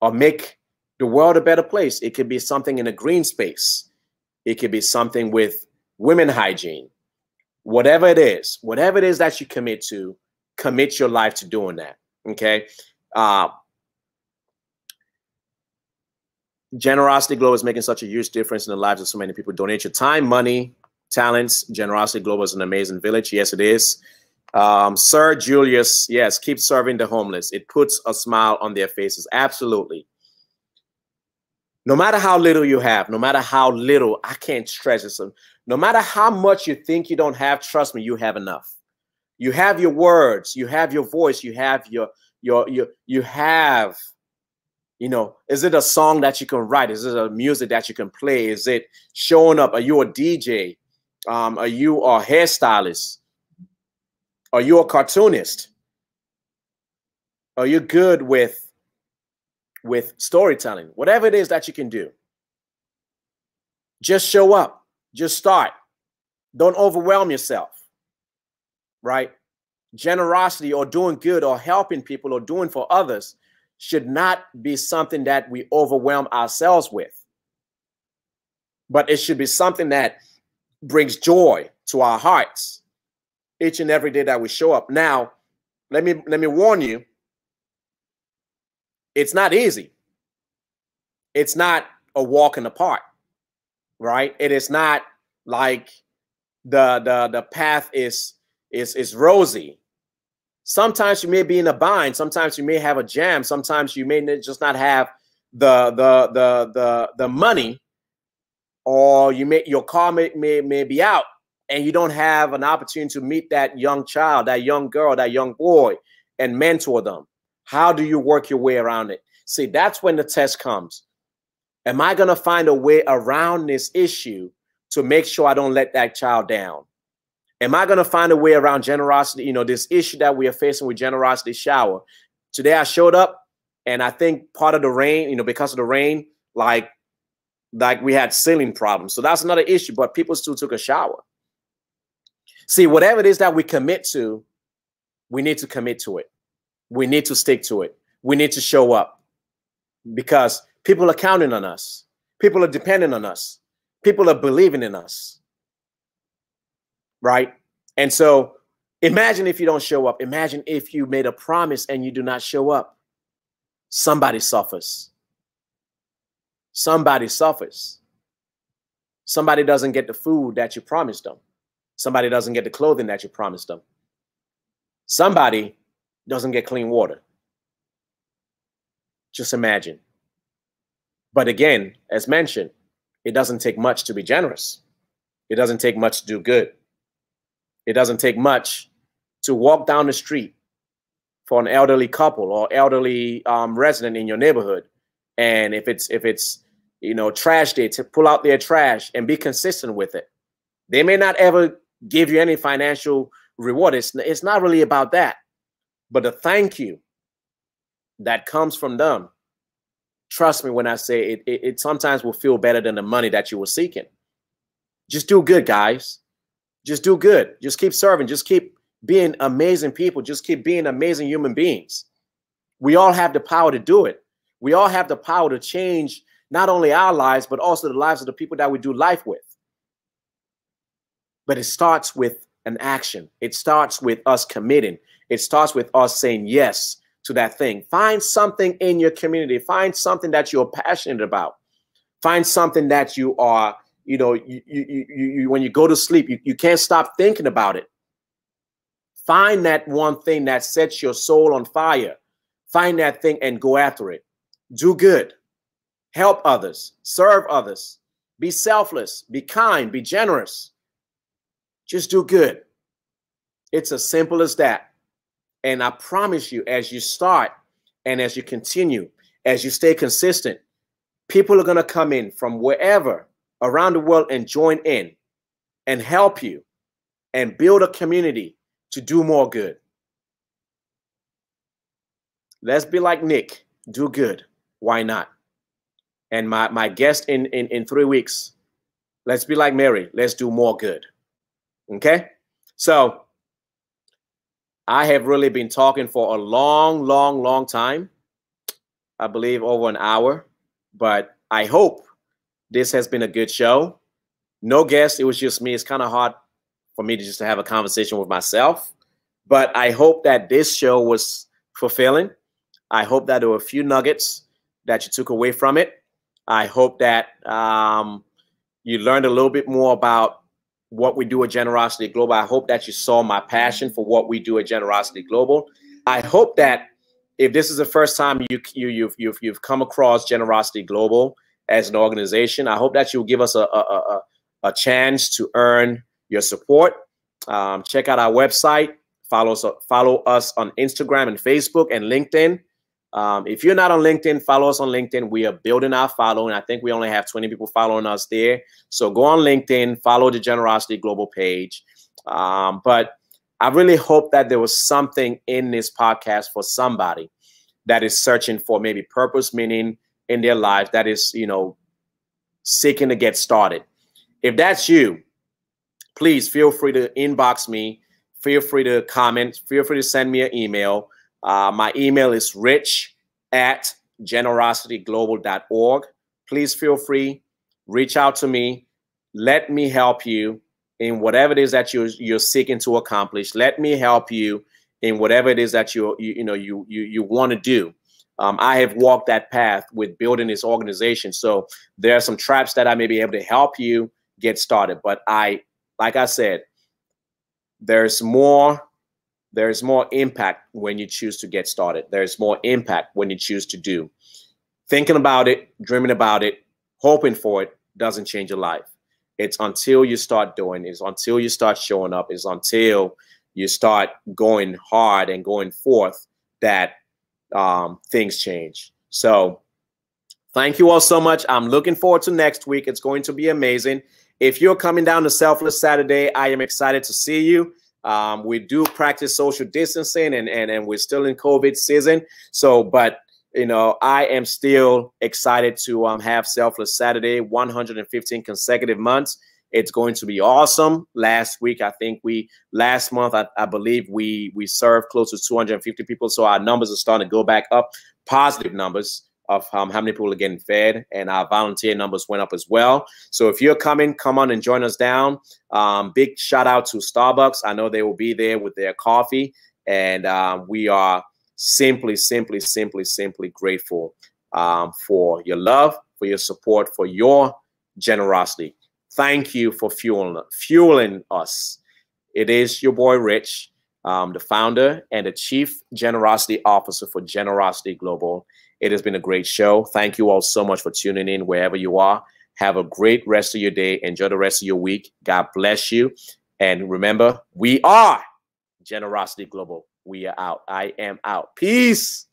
or make the world a better place. It could be something in a green space. It could be something with women hygiene. Whatever it is that you commit to, commit your life to doing that. Okay. Generosity Global is making such a huge difference in the lives of so many people. Donate your time, money, talents. Generosity Global is an amazing village. Yes, it is. Sir Julius, yes, keep serving the homeless. It puts a smile on their faces. Absolutely. No matter how little you have, no matter how little, I can't stress this. No matter how much you think you don't have, trust me, you have enough. You have your words, you have your voice, you have you have, is it a song that you can write? Is it a music that you can play? Is it showing up? Are you a DJ? Are you a hairstylist? Are you a cartoonist? Are you good with storytelling? Whatever it is that you can do, just show up. Just start. Don't overwhelm yourself, right? Generosity or doing good or helping people or doing for others should not be something that we overwhelm ourselves with. But it should be something that brings joy to our hearts each and every day that we show up. Now, let me warn you, it's not easy. It's not a walk in the park, right? It is not like the path is rosy. Sometimes you may be in a bind. Sometimes you may have a jam. Sometimes you may just not have the money, or your car may be out, and you don't have an opportunity to meet that young child, that young girl, that young boy, and mentor them. How do you work your way around it? See, that's when the test comes. Am I going to find a way around this issue to make sure I don't let that child down? Am I going to find a way around generosity? You know, this issue that we are facing with Generosity Shower. Today I showed up, and I think part of the rain, you know, because of the rain, like we had ceiling problems. So that's another issue, but people still took a shower. See, whatever it is that we commit to, we need to commit to it. We need to stick to it. We need to show up, because people are counting on us. People are depending on us. People are believing in us. Right? And so imagine if you don't show up. Imagine if you made a promise and you do not show up. Somebody suffers. Somebody suffers. Somebody doesn't get the food that you promised them. Somebody doesn't get the clothing that you promised them. Somebody doesn't get clean water. Just imagine. But again, as mentioned, it doesn't take much to be generous. It doesn't take much to do good. It doesn't take much to walk down the street for an elderly couple or elderly resident in your neighborhood. And if it's you know, trash day, to pull out their trash and be consistent with it. They may not ever give you any financial reward. It's not really about that. But the thank you that comes from them, trust me when I say it sometimes will feel better than the money that you were seeking. Just do good, guys. Just do good. Just keep serving. Just keep being amazing people. Just keep being amazing human beings. We all have the power to do it. We all have the power to change not only our lives, but also the lives of the people that we do life with. But it starts with an action. It starts with us committing. It starts with us saying yes to that thing. Find something in your community. Find something that you're passionate about. Find something that you are, you know, you when you go to sleep, you can't stop thinking about it. Find that one thing that sets your soul on fire. Find that thing and go after it. Do good. Help others. Serve others. Be selfless. Be kind. Be generous. Just do good. It's as simple as that. And I promise you, as you start and as you continue, as you stay consistent, people are going to come in from wherever around the world and join in and help you and build a community to do more good. Let's be like Nick. Do good. Why not? And my guest in 3 weeks, let's be like Mary. Let's do more good. Okay? So I have really been talking for a long time. I believe over an hour. But I hope this has been a good show. No guest. It was just me. It's kind of hard for me to just have a conversation with myself. But I hope that this show was fulfilling. I hope that there were a few nuggets that you took away from it. I hope that you learned a little bit more about what we do at Generosity Global. I hope that you saw my passion for what we do at Generosity Global. I hope that if this is the first time you've come across Generosity Global as an organization, I hope that you'll give us a chance to earn your support. Check out our website. Follow us on Instagram and Facebook and LinkedIn. If you're not on LinkedIn, follow us on LinkedIn. We are building our following. I think we only have 20 people following us there. So go on LinkedIn, follow the Generosity Global page. But I really hope that there was something in this podcast for somebody that is searching for maybe purpose, meaning in their life, that is, you know, seeking to get started. If that's you, please feel free to inbox me. Feel free to comment. Feel free to send me an email. My email is rich@generosityglobal.org. Please feel free, reach out to me. Let me help you in whatever it is that you're seeking to accomplish. Let me help you in whatever it is that you want to do. I have walked that path with building this organization. So there are some traps that I may be able to help you get started. But like I said, there's more impact when you choose to get started. There's more impact when you choose to do. Thinking about it, dreaming about it, hoping for it doesn't change your life. It's until you start doing it. It's until you start showing up. It's until you start going hard and going forth that things change. So thank you all so much. I'm looking forward to next week. It's going to be amazing. If you're coming down to Selfless Saturday, I am excited to see you. We do practice social distancing and we're still in COVID season. So, but you know, I am still excited to have Selfless Saturday, 115 consecutive months. It's going to be awesome. Last month, I believe we served close to 250 people. So our numbers are starting to go back up, positive numbers of how many people are getting fed, and our volunteer numbers went up as well. So if you're coming, come on and join us down. Big shout out to Starbucks. I know they will be there with their coffee, and we are simply grateful for your love, for your support, for your generosity. Thank you for fueling us. It is your boy Rich, the founder and the Chief Generosity Officer for Generosity Global. It has been a great show. Thank you all so much for tuning in wherever you are. Have a great rest of your day. Enjoy the rest of your week. God bless you. And remember, we are Generosity Global. We are out. I am out. Peace.